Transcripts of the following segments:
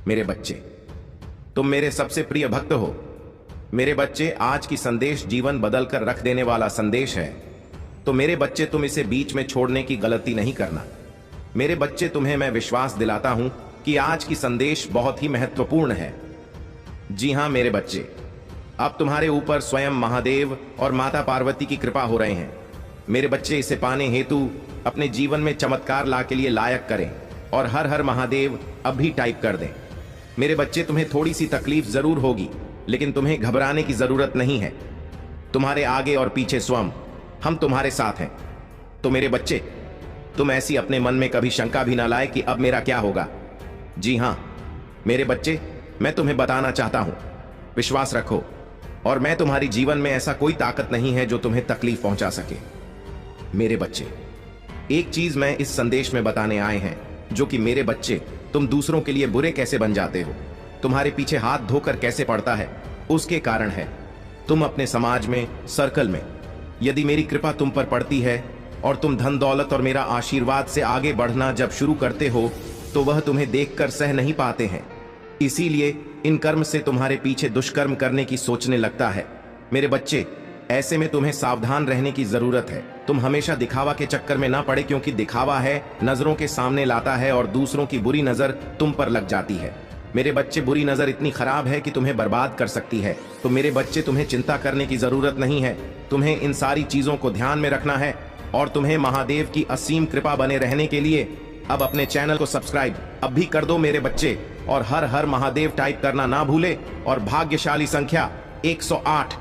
मेरे बच्चे, तुम मेरे सबसे प्रिय भक्त हो। मेरे बच्चे, आज की संदेश जीवन बदल कर रख देने वाला संदेश है। तो मेरे बच्चे, तुम इसे बीच में छोड़ने की गलती नहीं करना। मेरे बच्चे, तुम्हें मैं विश्वास दिलाता हूं कि आज की संदेश बहुत ही महत्वपूर्ण है। जी हां मेरे बच्चे, अब तुम्हारे ऊपर स्वयं महादेव और माता पार्वती की कृपा हो रहे हैं। मेरे बच्चे, इसे पाने हेतु अपने जीवन में चमत्कार ला के लिए लायक करें और हर हर महादेव अब भी टाइप कर दें। मेरे बच्चे, तुम्हें थोड़ी सी तकलीफ जरूर होगी, लेकिन तुम्हें घबराने की जरूरत नहीं है। तुम्हारे आगे और पीछे स्वयं हम तुम्हारे साथ हैं। तो मेरे बच्चे, तुम ऐसी अपने मन में कभी शंका भी ना लाए कि अब मेरा क्या होगा। जी हां मेरे बच्चे, मैं तुम्हें बताना चाहता हूं, विश्वास रखो, और मैं तुम्हारी जीवन में ऐसा कोई ताकत नहीं है जो तुम्हें तकलीफ पहुंचा सके। मेरे बच्चे, एक चीज मैं इस संदेश में बताने आए हैं, जो कि मेरे बच्चे, तुम दूसरों के लिए बुरे कैसे बन जाते हो, तुम्हारे पीछे हाथ धोकर कैसे पड़ता है, उसके कारण है। तुम अपने समाज में, सर्कल में, यदि मेरी कृपा तुम पर पड़ती है और तुम धन दौलत और मेरा आशीर्वाद से आगे बढ़ना जब शुरू करते हो, तो वह तुम्हें देखकर सह नहीं पाते हैं। इसीलिए इन कर्म से तुम्हारे पीछे दुष्कर्म करने की सोचने लगता है। मेरे बच्चे, ऐसे में तुम्हें सावधान रहने की जरूरत है। तुम हमेशा दिखावा के चक्कर में ना पड़े, क्योंकि दिखावा है नजरों के सामने लाता है और दूसरों की बुरी नजर तुम पर लग जाती है। मेरे बच्चे, बुरी नजर इतनी खराब है कि तुम्हें बर्बाद कर सकती है। तो मेरे बच्चे, तुम्हें चिंता करने की जरूरत नहीं है। तुम्हें इन सारी चीजों को ध्यान में रखना है और तुम्हें महादेव की असीम कृपा बने रहने के लिए अब अपने चैनल को सब्सक्राइब अब भी कर दो मेरे बच्चे, और हर हर महादेव टाइप करना ना भूले, और भाग्यशाली संख्या 108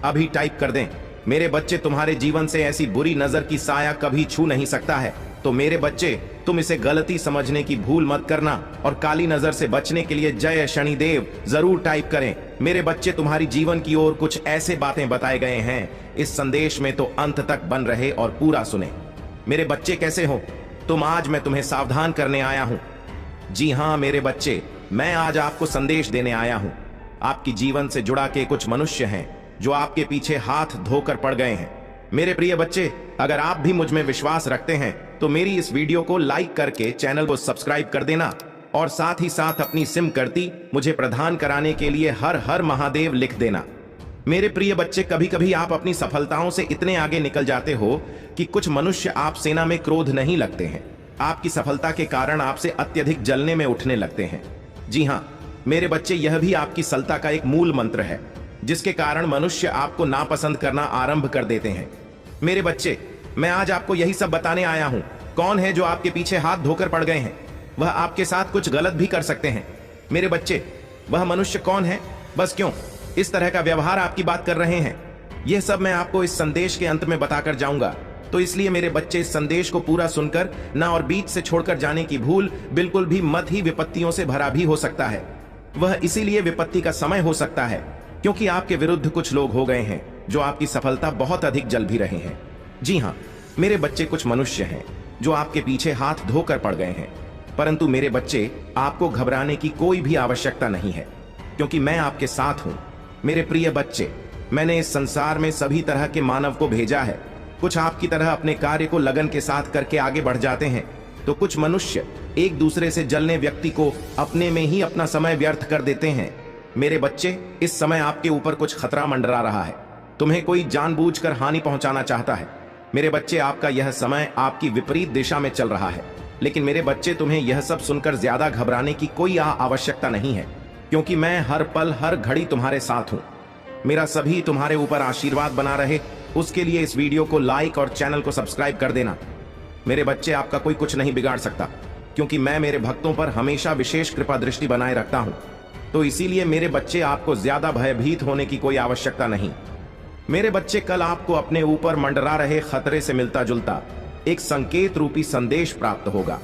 अभी टाइप कर दें। मेरे बच्चे, तुम्हारे जीवन से ऐसी बुरी नजर की साया कभी छू नहीं सकता है। तो मेरे बच्चे, तुम इसे गलती समझने की भूल मत करना, और काली नजर से बचने के लिए जय शनिदेव जरूर टाइप करें। मेरे बच्चे, तुम्हारी जीवन की ओर कुछ ऐसे बातें बताए गए हैं इस संदेश में, तो अंत तक बन रहे और पूरा सुने। मेरे बच्चे, कैसे हो तुम? आज मैं तुम्हें सावधान करने आया हूं। जी हां मेरे बच्चे, मैं आज आपको संदेश देने आया हूं। आपकी जीवन से जुड़ा के कुछ मनुष्य हैं जो आपके पीछे हाथ धोकर पड़ गए हैं। मेरे प्रिय बच्चे, अगर आप भी मुझ में विश्वास रखते हैं तो मेरी इस वीडियो को लाइक करके चैनल को सब्सक्राइब कर देना, और साथ ही साथ अपनी सिम करती मुझे प्रदान कराने के लिए हर हर महादेव लिख देना। मेरे प्रिय बच्चे, कभी कभी आप अपनी सफलताओं से इतने आगे निकल जाते हो कि कुछ मनुष्य आप सेना में क्रोध नहीं लगते हैं। आपकी सफलता के कारण आपसे अत्यधिक जलने में उठने लगते हैं। जी हां मेरे बच्चे, यह भी आपकी सफलता का एक मूल मंत्र है, जिसके कारण मनुष्य आपको नापसंद करना आरंभ कर देते हैं। मेरे बच्चे, मैं आज आपको यही सब बताने आया हूं। कौन है जो आपके पीछे हाथ धोकर पड़ गए हैं? वह आपके साथ कुछ गलत भी कर सकते हैं। मेरे बच्चे, वह मनुष्य कौन है? बस क्यों इस तरह का व्यवहार आपकी बात कर रहे हैं? यह सब मैं आपको इस संदेश के अंत में बताकर जाऊंगा। तो इसलिए मेरे बच्चे, इस संदेश को पूरा सुनकर ना और बीच से छोड़कर जाने की भूल बिल्कुल भी मत। ही विपत्तियों से भरा भी हो सकता है। वह इसीलिए विपत्ति का समय हो सकता है क्योंकि आपके विरुद्ध कुछ लोग हो गए हैं जो आपकी सफलता बहुत अधिक जल भी रहे हैं। जी हां मेरे बच्चे, कुछ मनुष्य हैं जो आपके पीछे हाथ धोकर पड़ गए हैं। परंतु मेरे बच्चे, आपको घबराने की कोई भी आवश्यकता नहीं है, क्योंकि मैं आपके साथ हूं। मेरे प्रिय बच्चे, मैंने इस संसार में सभी तरह के मानव को भेजा है। कुछ आपकी तरह अपने कार्य को लगन के साथ करके आगे बढ़ जाते हैं, तो कुछ मनुष्य एक दूसरे से जलने व्यक्ति को अपने में ही अपना समय व्यर्थ कर देते हैं। मेरे बच्चे, इस समय आपके ऊपर कुछ खतरा मंडरा रहा है। तुम्हें कोई जानबूझकर हानि पहुंचाना चाहता है। मेरे बच्चे, आपका यह समय आपकी विपरीत दिशा में चल रहा है। लेकिन मेरे बच्चे, तुम्हें यह सब सुनकर ज्यादा घबराने की कोई आवश्यकता नहीं है, क्योंकि मैं हर पल हर घड़ी तुम्हारे साथ हूं। मेरा सभी तुम्हारे ऊपर आशीर्वाद बना रहे, उसके लिए इस वीडियो को लाइक और चैनल को सब्सक्राइब कर देना। मेरे बच्चे, आपका कोई कुछ नहीं बिगाड़ सकता, क्योंकि मैं मेरे भक्तों पर हमेशा विशेष कृपा दृष्टि बनाए रखता हूं। तो इसीलिए मेरे बच्चे, आपको ज्यादा भयभीत होने की कोई आवश्यकता नहीं। मेरे बच्चे, कल आपको अपने ऊपर मंडरा रहे खतरे से मिलता जुलता एक संकेत रूपी संदेश प्राप्त होगा।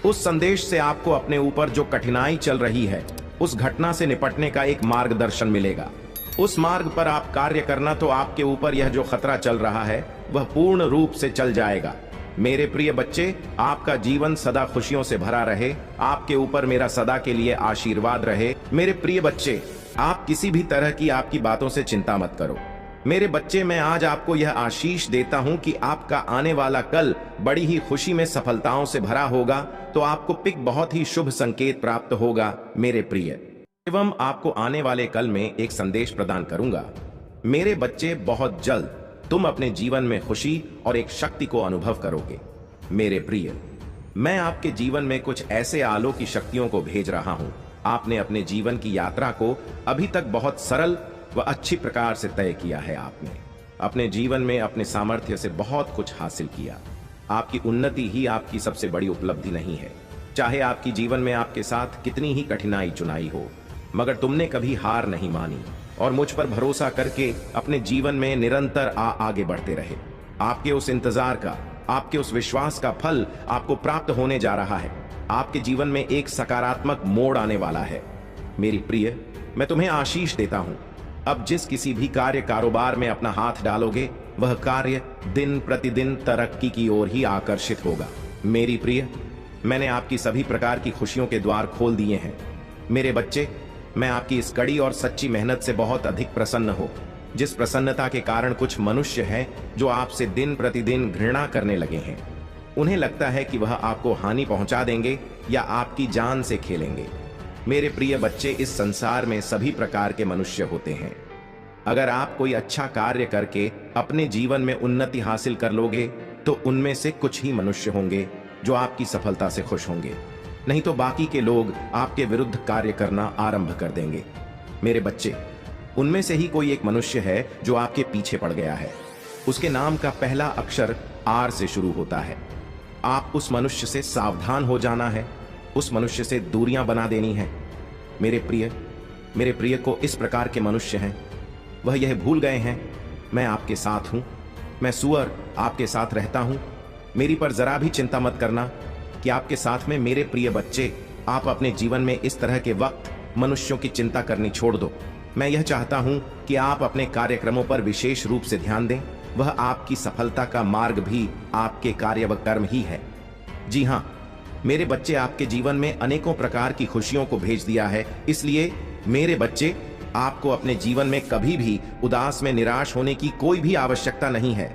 उस संदेश से आपको अपने ऊपर जो कठिनाई चल रही है, उस घटना से निपटने का एक मार्गदर्शन मिलेगा। उस मार्ग पर आप कार्य करना, तो आपके ऊपर यह जो खतरा चल रहा है वह पूर्ण रूप से चल जाएगा। मेरे प्रिय बच्चे, आपका जीवन सदा खुशियों से भरा रहे, आपके ऊपर मेरा सदा के लिए आशीर्वाद रहे। मेरे प्रिय बच्चे, आप किसी भी तरह की आपकी बातों से चिंता मत करो। मेरे बच्चे, मैं आज आपको यह आशीष देता हूं कि आपका आने वाला कल बड़ी ही खुशी में सफलताओं से भरा होगा। तो तो आपको पिक बहुत ही शुभ संकेत प्राप्त होगा मेरे प्रिय। एवं आपको आने वाले कल में एक संदेश प्रदान करूंगा। मेरे बच्चे, बहुत जल्द तुम अपने जीवन में खुशी और एक शक्ति को अनुभव करोगे मेरे प्रिय। मैं आपके जीवन में कुछ ऐसे आलो की शक्तियों को भेज रहा हूं। आपने अपने जीवन की यात्रा को अभी तक बहुत सरल व अच्छी प्रकार से तय किया है। आपने अपने जीवन में अपने सामर्थ्य से बहुत कुछ हासिल किया। आपकी उन्नति ही आपकी सबसे बड़ी उपलब्धि नहीं है। चाहे आपकी जीवन में आपके साथ कितनी ही कठिनाई चुनाई हो, मगर तुमने कभी हार नहीं मानी और मुझ पर भरोसा करके अपने जीवन में निरंतर आगे बढ़ते रहे। आपके उस इंतजार का, आपके उस विश्वास का फल आपको प्राप्त होने जा रहा है। आपके जीवन में एक सकारात्मक मोड़ आने वाला है मेरी प्रिय। मैं तुम्हें आशीष देता हूं। अब जिस किसी भी कार्य कारोबार में अपना हाथ डालोगे, वह कार्य दिन प्रतिदिन तरक्की की ओर ही आकर्षित होगा मेरी प्रिय। मैंने आपकी सभी प्रकार की खुशियों के द्वार खोल दिए हैं मेरे बच्चे। मैं आपकी इस कड़ी और सच्ची मेहनत से बहुत अधिक प्रसन्न हूं, जिस प्रसन्नता के कारण कुछ मनुष्य हैं जो आपसे दिन प्रतिदिन घृणा करने लगे हैं। उन्हें लगता है कि वह आपको हानि पहुंचा देंगे या आपकी जान से खेलेंगे। मेरे प्रिय बच्चे, इस संसार में सभी प्रकार के मनुष्य होते हैं। अगर आप कोई अच्छा कार्य करके अपने जीवन में उन्नति हासिल कर लोगे, तो उनमें से कुछ ही मनुष्य होंगे जो आपकी सफलता से खुश होंगे, नहीं तो बाकी के लोग आपके विरुद्ध कार्य करना आरंभ कर देंगे मेरे बच्चे। उनमें से ही कोई एक मनुष्य है जो आपके पीछे पड़ गया है। उसके नाम का पहला अक्षर आर से शुरू होता है। आप उस मनुष्य से सावधान हो जाना है, उस मनुष्य से दूरियां बना देनी है मेरे प्रिय को इस प्रकार के मनुष्य हैं, वह यह भूल गए हैं मैं आपके साथ हूं, मैं सुअर आपके साथ रहता हूं। मेरी पर जरा भी चिंता मत करना कि आपके साथ में मेरे प्रिय बच्चे। आप अपने जीवन में इस तरह के वक्त मनुष्यों की चिंता करनी छोड़ दो। मैं यह चाहता हूं कि आप अपने कार्यक्रमों पर विशेष रूप से ध्यान दें। वह आपकी सफलता का मार्ग भी आपके कार्य व कर्म ही है। जी हां मेरे बच्चे, आपके जीवन में अनेकों प्रकार की खुशियों को भेज दिया है। इसलिए मेरे बच्चे, आपको अपने जीवन में कभी भी उदास में निराश होने की कोई भी आवश्यकता नहीं है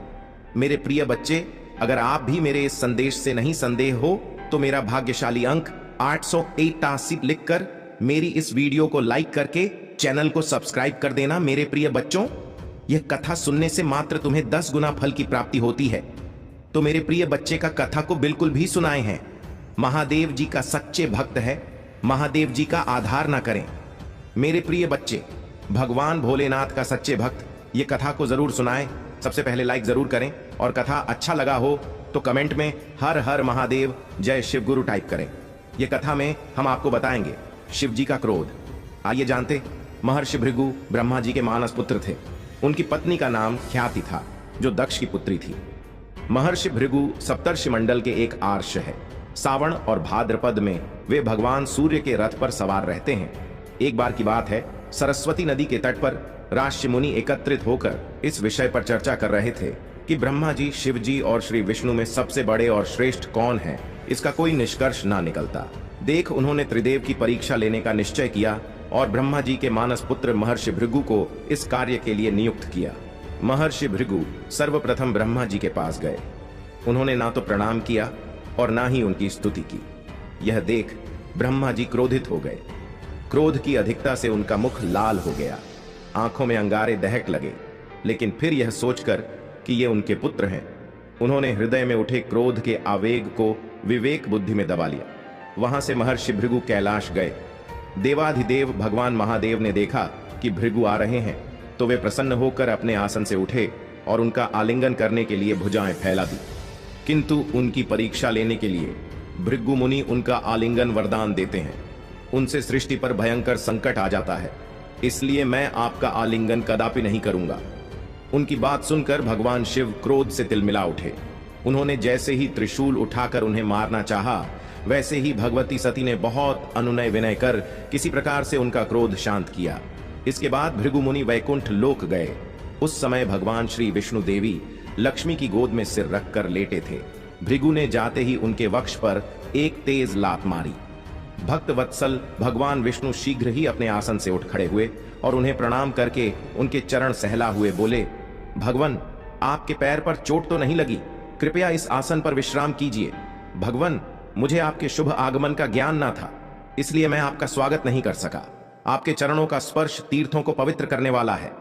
मेरे प्रिय बच्चे। अगर आप भी मेरे इस संदेश से नहीं संदेह हो, तो मेरा भाग्यशाली अंक 881 लिखकर मेरी इस वीडियो को लाइक करके चैनल को सब्सक्राइब कर देना मेरे प्रिय बच्चों। यह कथा सुनने से मात्र तुम्हें 10 गुना फल की प्राप्ति होती है। तो मेरे प्रिय बच्चे का कथा को बिल्कुल भी सुनाए हैं। महादेव जी का सच्चे भक्त है, महादेव जी का आधार ना करें मेरे प्रिय बच्चे। भगवान भोलेनाथ का सच्चे भक्त ये कथा को जरूर सुनाएं। सबसे पहले लाइक जरूर करें और कथा अच्छा लगा हो तो कमेंट में हर हर महादेव जय शिव गुरु टाइप करें। यह कथा में हम आपको बताएंगे शिव जी का क्रोध। आइए जानते। महर्षि भृगु ब्रह्मा जी के मानस पुत्र थे। उनकी पत्नी का नाम ख्याति था, जो दक्ष की पुत्री थी। महर्षि भृगु सप्तर्षि मंडल के एक आर्ष है। सावन और भाद्रपद में वे भगवान सूर्य के रथ पर सवार रहते हैं। एक बार की बात है, सरस्वती नदी के तट पर राष्ट्र मुनि एकत्रित होकर इस विषय पर चर्चा कर रहे थे कि ब्रह्मा जी, शिव जी और श्री विष्णु में सबसे बड़े और श्रेष्ठ कौन है। इसका कोई निष्कर्ष ना निकलता। देख उन्होंने त्रिदेव की परीक्षा लेने का निश्चय किया और ब्रह्मा जी के मानस पुत्र महर्षि भृगु को इस कार्य के लिए नियुक्त किया। महर्षि भृगु सर्वप्रथम ब्रह्मा जी के पास गए। उन्होंने ना तो प्रणाम किया और ना ही उनकी स्तुति की। यह देख ब्रह्मा जी क्रोधित हो गए। क्रोध की अधिकता से उनका मुख लाल हो गया, आंखों में अंगारे दहक लगे। लेकिन फिर यह सोचकर कि ये उनके पुत्र हैं, उन्होंने हृदय में उठे क्रोध के आवेग को विवेक बुद्धि में दबा लिया। वहां से महर्षि भृगु कैलाश गए। देवाधिदेव भगवान महादेव ने देखा कि भृगु आ रहे हैं, तो वे प्रसन्न होकर अपने आसन से उठे और उनका आलिंगन करने के लिए भुजाएं फैला दी। किंतु उनकी परीक्षा लेने के लिए भृगु मुनि उनका आलिंगन वरदान देते हैं। उनसे सृष्टि पर भयंकर संकट आ जाता है, इसलिए मैं आपका आलिंगन कदापि नहीं करूंगा। उनकी बात सुनकर भगवान शिव क्रोध से तिलमिला उठे। उन्होंने जैसे ही त्रिशूल उठाकर उन्हें मारना चाहा, वैसे ही भगवती सती ने बहुत अनुनय विनय कर किसी प्रकार से उनका क्रोध शांत किया। इसके बाद भृगु मुनि वैकुंठ लोक गए। उस समय भगवान श्री विष्णु देवी लक्ष्मी की गोद में सिर रखकर लेटे थे। भृगु ने जाते ही उनके वक्ष पर एक तेज लात मारी। भक्त वत्सल भगवान विष्णु शीघ्र ही अपने आसन से उठ खड़े हुए और उन्हें प्रणाम करके उनके चरण सहला हुए बोले, भगवान, आपके पैर पर चोट तो नहीं लगी? कृपया इस आसन पर विश्राम कीजिए। भगवान, मुझे आपके शुभ आगमन का ज्ञान ना था, इसलिए मैं आपका स्वागत नहीं कर सका। आपके चरणों का स्पर्श तीर्थों को पवित्र करने वाला है।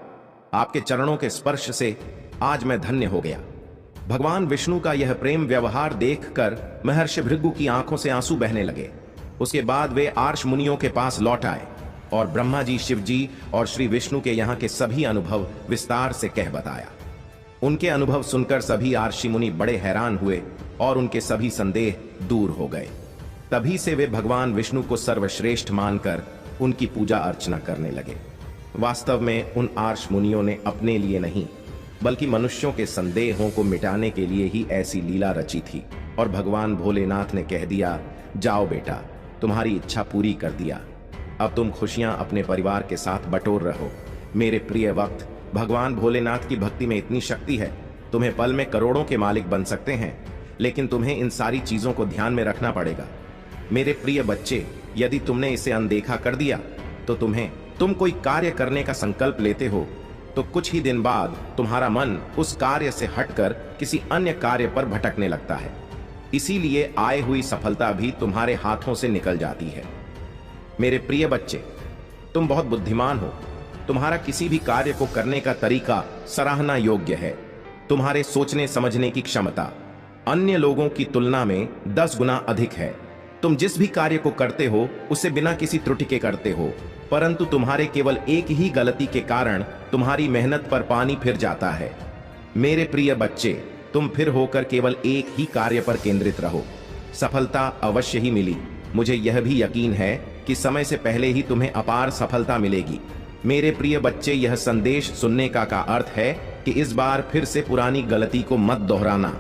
आपके चरणों के स्पर्श से आज मैं धन्य हो गया। भगवान विष्णु का यह प्रेम व्यवहार देखकर महर्षि भृगु की आंखों से आंसू बहने लगे। उसके बाद वे आर्ष मुनियों के पास लौट आए और ब्रह्मा जी, शिव जी और श्री विष्णु के यहाँ के सभी अनुभव विस्तार से कह बताया। उनके अनुभव सुनकर सभी आर्षि मुनि बड़े हैरान हुए और उनके सभी संदेह दूर हो गए। तभी से वे भगवान विष्णु को सर्वश्रेष्ठ मानकर उनकी पूजा अर्चना करने लगे। वास्तव में उन आर्ष मुनियों ने अपने लिए नहीं बल्कि मनुष्यों के संदेहों को मिटाने के लिए ही ऐसी लीला रची थी। और भगवान भोलेनाथ ने कह दिया, जाओ बेटा, तुम्हारी इच्छा पूरी कर दिया, अब तुम खुशियां अपने परिवार के साथ बटोर रहो। मेरे प्रिय वक्त, भगवान भोलेनाथ की भक्ति में इतनी शक्ति है, तुम्हें पल में करोड़ों के मालिक बन सकते हैं, लेकिन तुम्हें इन सारी चीजों को ध्यान में रखना पड़ेगा। मेरे प्रिय बच्चे, यदि तुमने इसे अनदेखा कर दिया तो तुम कोई कार्य करने का संकल्प लेते हो तो कुछ ही दिन बाद तुम्हारा मन उस कार्य से हटकर किसी अन्य कार्य पर भटकने लगता है। इसीलिए आए हुई सफलता भी तुम्हारे हाथों से निकल जाती है। मेरे प्रिय बच्चे, तुम बहुत बुद्धिमान हो। तुम्हारा किसी भी कार्य को करने का तरीका सराहना योग्य है। तुम्हारे सोचने समझने की क्षमता अन्य लोगों की तुलना में 10 गुना अधिक है। तुम जिस भी कार्य को करते हो उसे बिना किसी त्रुटि के करते हो, परंतु तुम्हारे केवल एक ही गलती के कारण तुम्हारी मेहनत पर पानी फिर जाता है। मेरे प्रिय बच्चे, तुम फिर होकर केवल एक ही कार्य पर केंद्रित रहो, सफलता अवश्य ही मिली। मुझे यह भी यकीन है कि समय से पहले ही तुम्हें अपार सफलता मिलेगी। मेरे प्रिय बच्चे, यह संदेश सुनने का अर्थ है कि इस बार फिर से पुरानी गलती को मत दोहराना।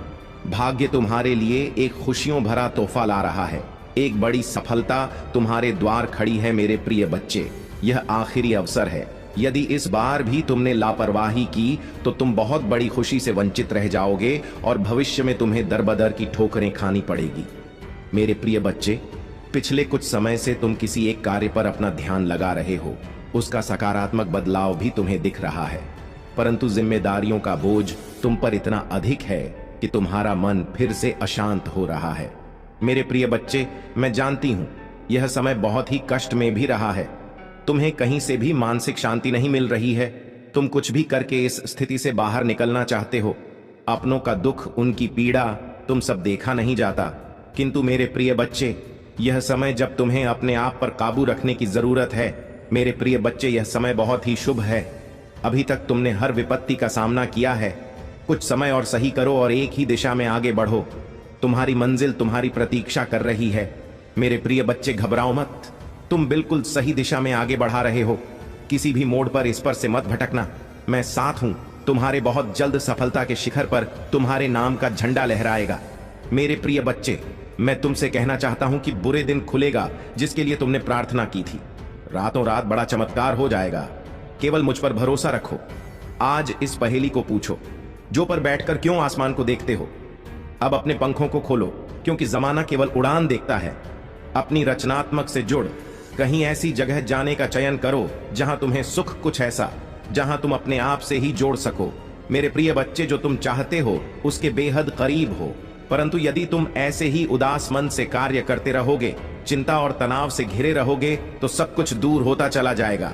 भाग्य तुम्हारे लिए एक खुशियों भरा तोहफा ला रहा है। एक बड़ी सफलता तुम्हारे द्वार खड़ी है। मेरे प्रिय बच्चे, यह आखिरी अवसर है। यदि इस बार भी तुमने लापरवाही की तो तुम बहुत बड़ी खुशी से वंचित रह जाओगे और भविष्य में तुम्हें दरबदर की ठोकरें खानी पड़ेगी। मेरे प्रिय बच्चे, पिछले कुछ समय से तुम किसी एक कार्य पर अपना ध्यान लगा रहे हो। उसका सकारात्मक बदलाव भी तुम्हें दिख रहा है, परंतु जिम्मेदारियों का बोझ तुम पर इतना अधिक है कि तुम्हारा मन फिर से अशांत हो रहा है। मेरे प्रिय बच्चे, मैं जानती हूं यह समय बहुत ही कष्ट में भी रहा है। तुम्हें कहीं से भी मानसिक शांति नहीं मिल रही है। तुम कुछ भी करके इस स्थिति से बाहर निकलना चाहते हो। अपनों का दुख, उनकी पीड़ा तुम सब देखा नहीं जाता। किंतु मेरे प्रिय बच्चे, यह समय जब तुम्हें अपने आप पर काबू रखने की जरूरत है। मेरे प्रिय बच्चे, यह समय बहुत ही शुभ है। अभी तक तुमने हर विपत्ति का सामना किया है। कुछ समय और सही करो और एक ही दिशा में आगे बढ़ो। तुम्हारी मंजिल तुम्हारी प्रतीक्षा कर रही है। मेरे प्रिय बच्चे, घबराओ मत, तुम बिल्कुल सही दिशा में आगे बढ़ा रहे हो। किसी भी मोड़ पर इस पर से मत भटकना। मैं साथ हूं। तुम्हारे बहुत जल्द सफलता के शिखर पर तुम्हारे नाम का झंडा लहराएगा। मेरे प्रिय बच्चे, मैं तुमसे कहना चाहता हूं कि बुरे दिन खुलेगा जिसके लिए तुमने प्रार्थना की थी। रातों रात बड़ा चमत्कार हो जाएगा। केवल मुझ पर भरोसा रखो। आज इस पहेली को पूछो, जो पर बैठकर क्यों आसमान को देखते हो। अब अपने पंखों को खोलो, क्योंकि जमाना केवल उड़ान देखता है। अपनी रचनात्मक से जुड़, कहीं ऐसी जगह जाने का चयन करो जहां तुम्हें सुख कुछ ऐसा, जहां तुम अपने आप से ही जोड़ सको। मेरे प्रिय बच्चे, जो तुम चाहते हो उसके बेहद करीब हो, परंतु यदि तुम ऐसे ही उदास मन से कार्य करते रहोगे, चिंता और तनाव से घिरे रहोगे, तो सब कुछ दूर होता चला जाएगा।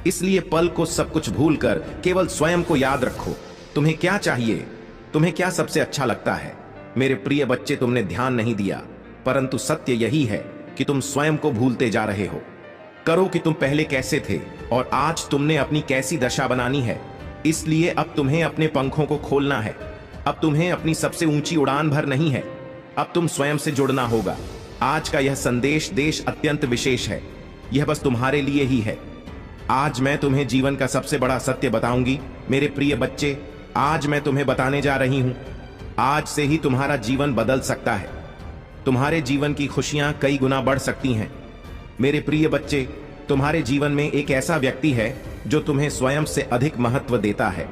इसलिए पल को सब कुछ भूलकर केवल स्वयं को याद रखो। तुम्हें क्या चाहिए, तुम्हें क्या सबसे अच्छा लगता है। मेरे प्रिय बच्चे, तुमने ध्यान नहीं दिया, परंतु सत्य यही है कि तुम स्वयं को भूलते जा रहे हो। करो कि तुम पहले कैसे थे और आज तुमने अपनी कैसी दशा बनानी है। इसलिए अब तुम्हें अपने पंखों को खोलना है। अब तुम्हें अपनी सबसे ऊंची उड़ान भर नहीं है, अब तुम स्वयं से जुड़ना होगा। आज का यह संदेश अत्यंत विशेष है। यह बस तुम्हारे लिए ही है। आज मैं तुम्हें जीवन का सबसे बड़ा सत्य बताऊंगी। मेरे प्रिय बच्चे, आज मैं तुम्हें बताने जा रही हूं। आज से ही तुम्हारा जीवन बदल सकता है। तुम्हारे जीवन की खुशियां कई गुना बढ़ सकती हैं। मेरे प्रिय बच्चे, तुम्हारे जीवन में एक ऐसा व्यक्ति है जो तुम्हें स्वयं से अधिक महत्व देता है।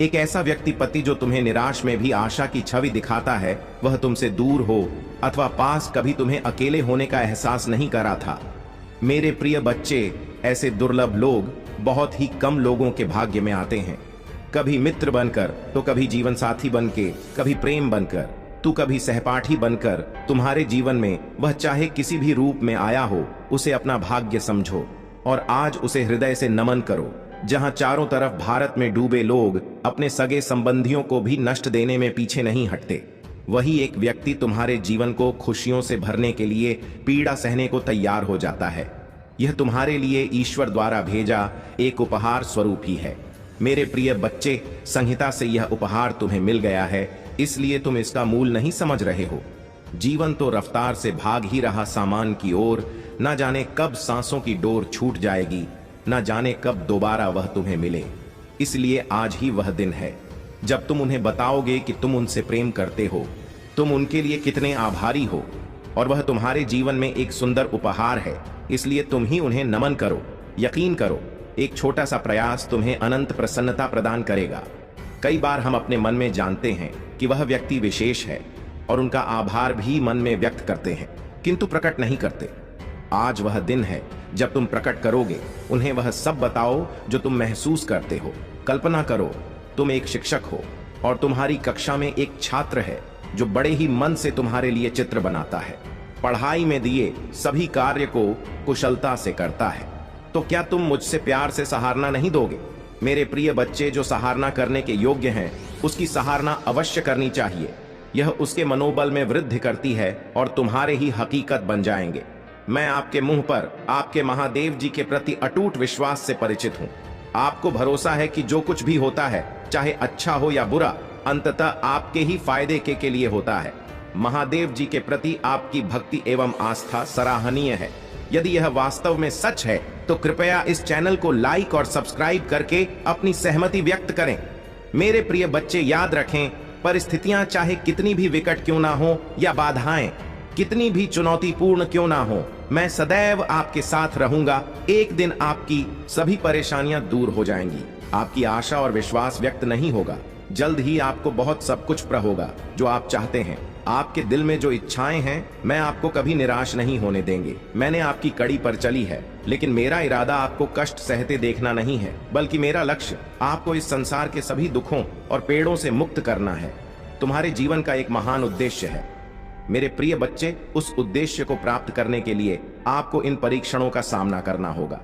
एक ऐसा व्यक्ति पति जो तुम्हें निराश में भी आशा की छवि दिखाता है। वह तुमसे दूर हो अथवा पास, कभी तुम्हें अकेले होने का एहसास नहीं करा था। मेरे प्रिय बच्चे, ऐसे दुर्लभ लोग बहुत ही कम लोगों के भाग्य में आते हैं। कभी मित्र बनकर, तो कभी जीवन साथी बनके, कभी प्रेम बनकर, तू कभी सहपाठी बनकर तुम्हारे जीवन में वह चाहे किसी भी रूप में आया हो, उसे अपना भाग्य समझो और आज उसे हृदय से नमन करो। जहां चारों तरफ भारत में डूबे लोग अपने सगे संबंधियों को भी नष्ट देने में पीछे नहीं हटते, वही एक व्यक्ति तुम्हारे जीवन को खुशियों से भरने के लिए पीड़ा सहने को तैयार हो जाता है। यह तुम्हारे लिए ईश्वर द्वारा भेजा एक उपहार स्वरूप ही है। मेरे प्रिय बच्चे, संहिता से यह उपहार तुम्हें मिल गया है, इसलिए तुम इसका मूल नहीं समझ रहे हो। जीवन तो रफ्तार से भाग ही रहा सामान की ओर, न जाने कब सांसों की डोर छूट जाएगी, न जाने कब दोबारा वह तुम्हें मिले। इसलिए आज ही वह दिन है जब तुम उन्हें बताओगे कि तुम उनसे प्रेम करते हो, तुम उनके लिए कितने आभारी हो, और वह तुम्हारे जीवन में एक सुंदर उपहार है। इसलिए तुम ही उन्हें नमन करो। यकीन करो, एक छोटा सा प्रयास तुम्हें अनंत प्रसन्नता प्रदान करेगा। कई बार हम अपने मन में जानते हैं कि वह व्यक्ति विशेष है और उनका आभार भी मन में व्यक्त करते हैं, किंतु प्रकट नहीं करते। आज वह दिन है जब तुम प्रकट करोगे। उन्हें वह सब बताओ जो तुम महसूस करते हो। कल्पना करो, तुम एक शिक्षक हो और तुम्हारी कक्षा में एक छात्र है जो बड़े ही मन से तुम्हारे लिए चित्र बनाता है, पढ़ाई में दिए सभी कार्य को कुशलता से करता है। तो क्या तुम मुझसे प्यार से सराहना नहीं दोगे? मेरे प्रिय बच्चे, जो सराहना करने के योग्य हैं, उसकी सराहना अवश्य करनी चाहिए। यह उसके मनोबल में वृद्धि करती है और तुम्हारे ही हकीकत बन जाएंगे। मैं आपके मुंह पर आपके महादेव जी के प्रति अटूट विश्वास से परिचित हूँ। आपको भरोसा है कि जो कुछ भी होता है, चाहे अच्छा हो या बुरा, अंततः आपके ही फायदे के लिए होता है। महादेव जी के प्रति आपकी भक्ति एवं आस्था सराहनीय है। यदि यह वास्तव में सच है तो कृपया इस चैनल को लाइक और सब्सक्राइब करके अपनी सहमति व्यक्त करें। मेरे प्रिय बच्चे, याद रखें, परिस्थितियां चाहे कितनी भी विकट क्यों ना हो या बाधाएं कितनी भी चुनौतीपूर्ण क्यों ना हो, मैं सदैव आपके साथ रहूंगा। एक दिन आपकी सभी परेशानियां दूर हो जाएंगी। आपकी आशा और विश्वास व्यक्त नहीं होगा। जल्द ही आपको बहुत सब कुछ प्राप्त होगा जो आप चाहते हैं। आपके दिल में जो इच्छाएं हैं, मैं आपको कभी निराश नहीं होने देंगे। मैंने आपकी कड़ी पर चली है, लेकिन मेरा इरादा आपको कष्ट सहते देखना नहीं है, बल्कि मेरा लक्ष्य आपको इस संसार के सभी दुखों और पेड़ों से मुक्त करना है। तुम्हारे जीवन का एक महान उद्देश्य है। मेरे प्रिय बच्चे, उस उद्देश्य को प्राप्त करने के लिए आपको इन परीक्षणों का सामना करना होगा।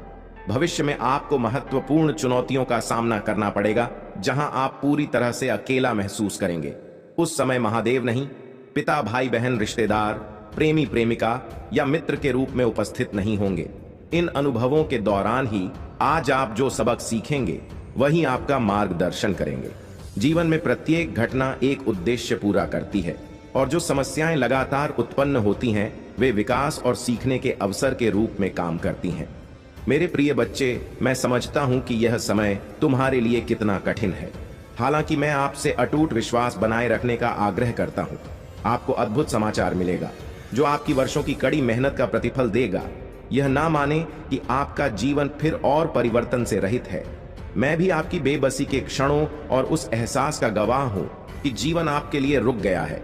भविष्य में आपको महत्वपूर्ण चुनौतियों का सामना करना पड़ेगा, जहां आप पूरी तरह से अकेला महसूस करेंगे। उस समय महादेव नहीं, पिता, भाई, बहन, रिश्तेदार, प्रेमी, प्रेमिका या मित्र के रूप में उपस्थित नहीं होंगे। इन अनुभवों के दौरान ही आज आप जो सबक सीखेंगे वही आपका मार्गदर्शन करेंगे। जीवन में प्रत्येक घटना एक उद्देश्य पूरा करती है, और जो समस्याएं लगातार उत्पन्न होती हैं, वे विकास और सीखने के अवसर के रूप में काम करती हैं। मेरे प्रिय बच्चे, मैं समझता हूं कि यह समय तुम्हारे लिए कितना कठिन है। हालांकि मैं आपसे अटूट विश्वास बनाए रखने का आग्रह करता हूं। आपको अद्भुत समाचार मिलेगा जो आपकी वर्षों की कड़ी मेहनत का प्रतिफल देगा। यह ना माने कि आपका जीवन फिर और परिवर्तन से रहित है। मैं भी आपकी बेबसी के क्षणों और उस एहसास का गवाह हूं कि जीवन आपके लिए रुक गया है।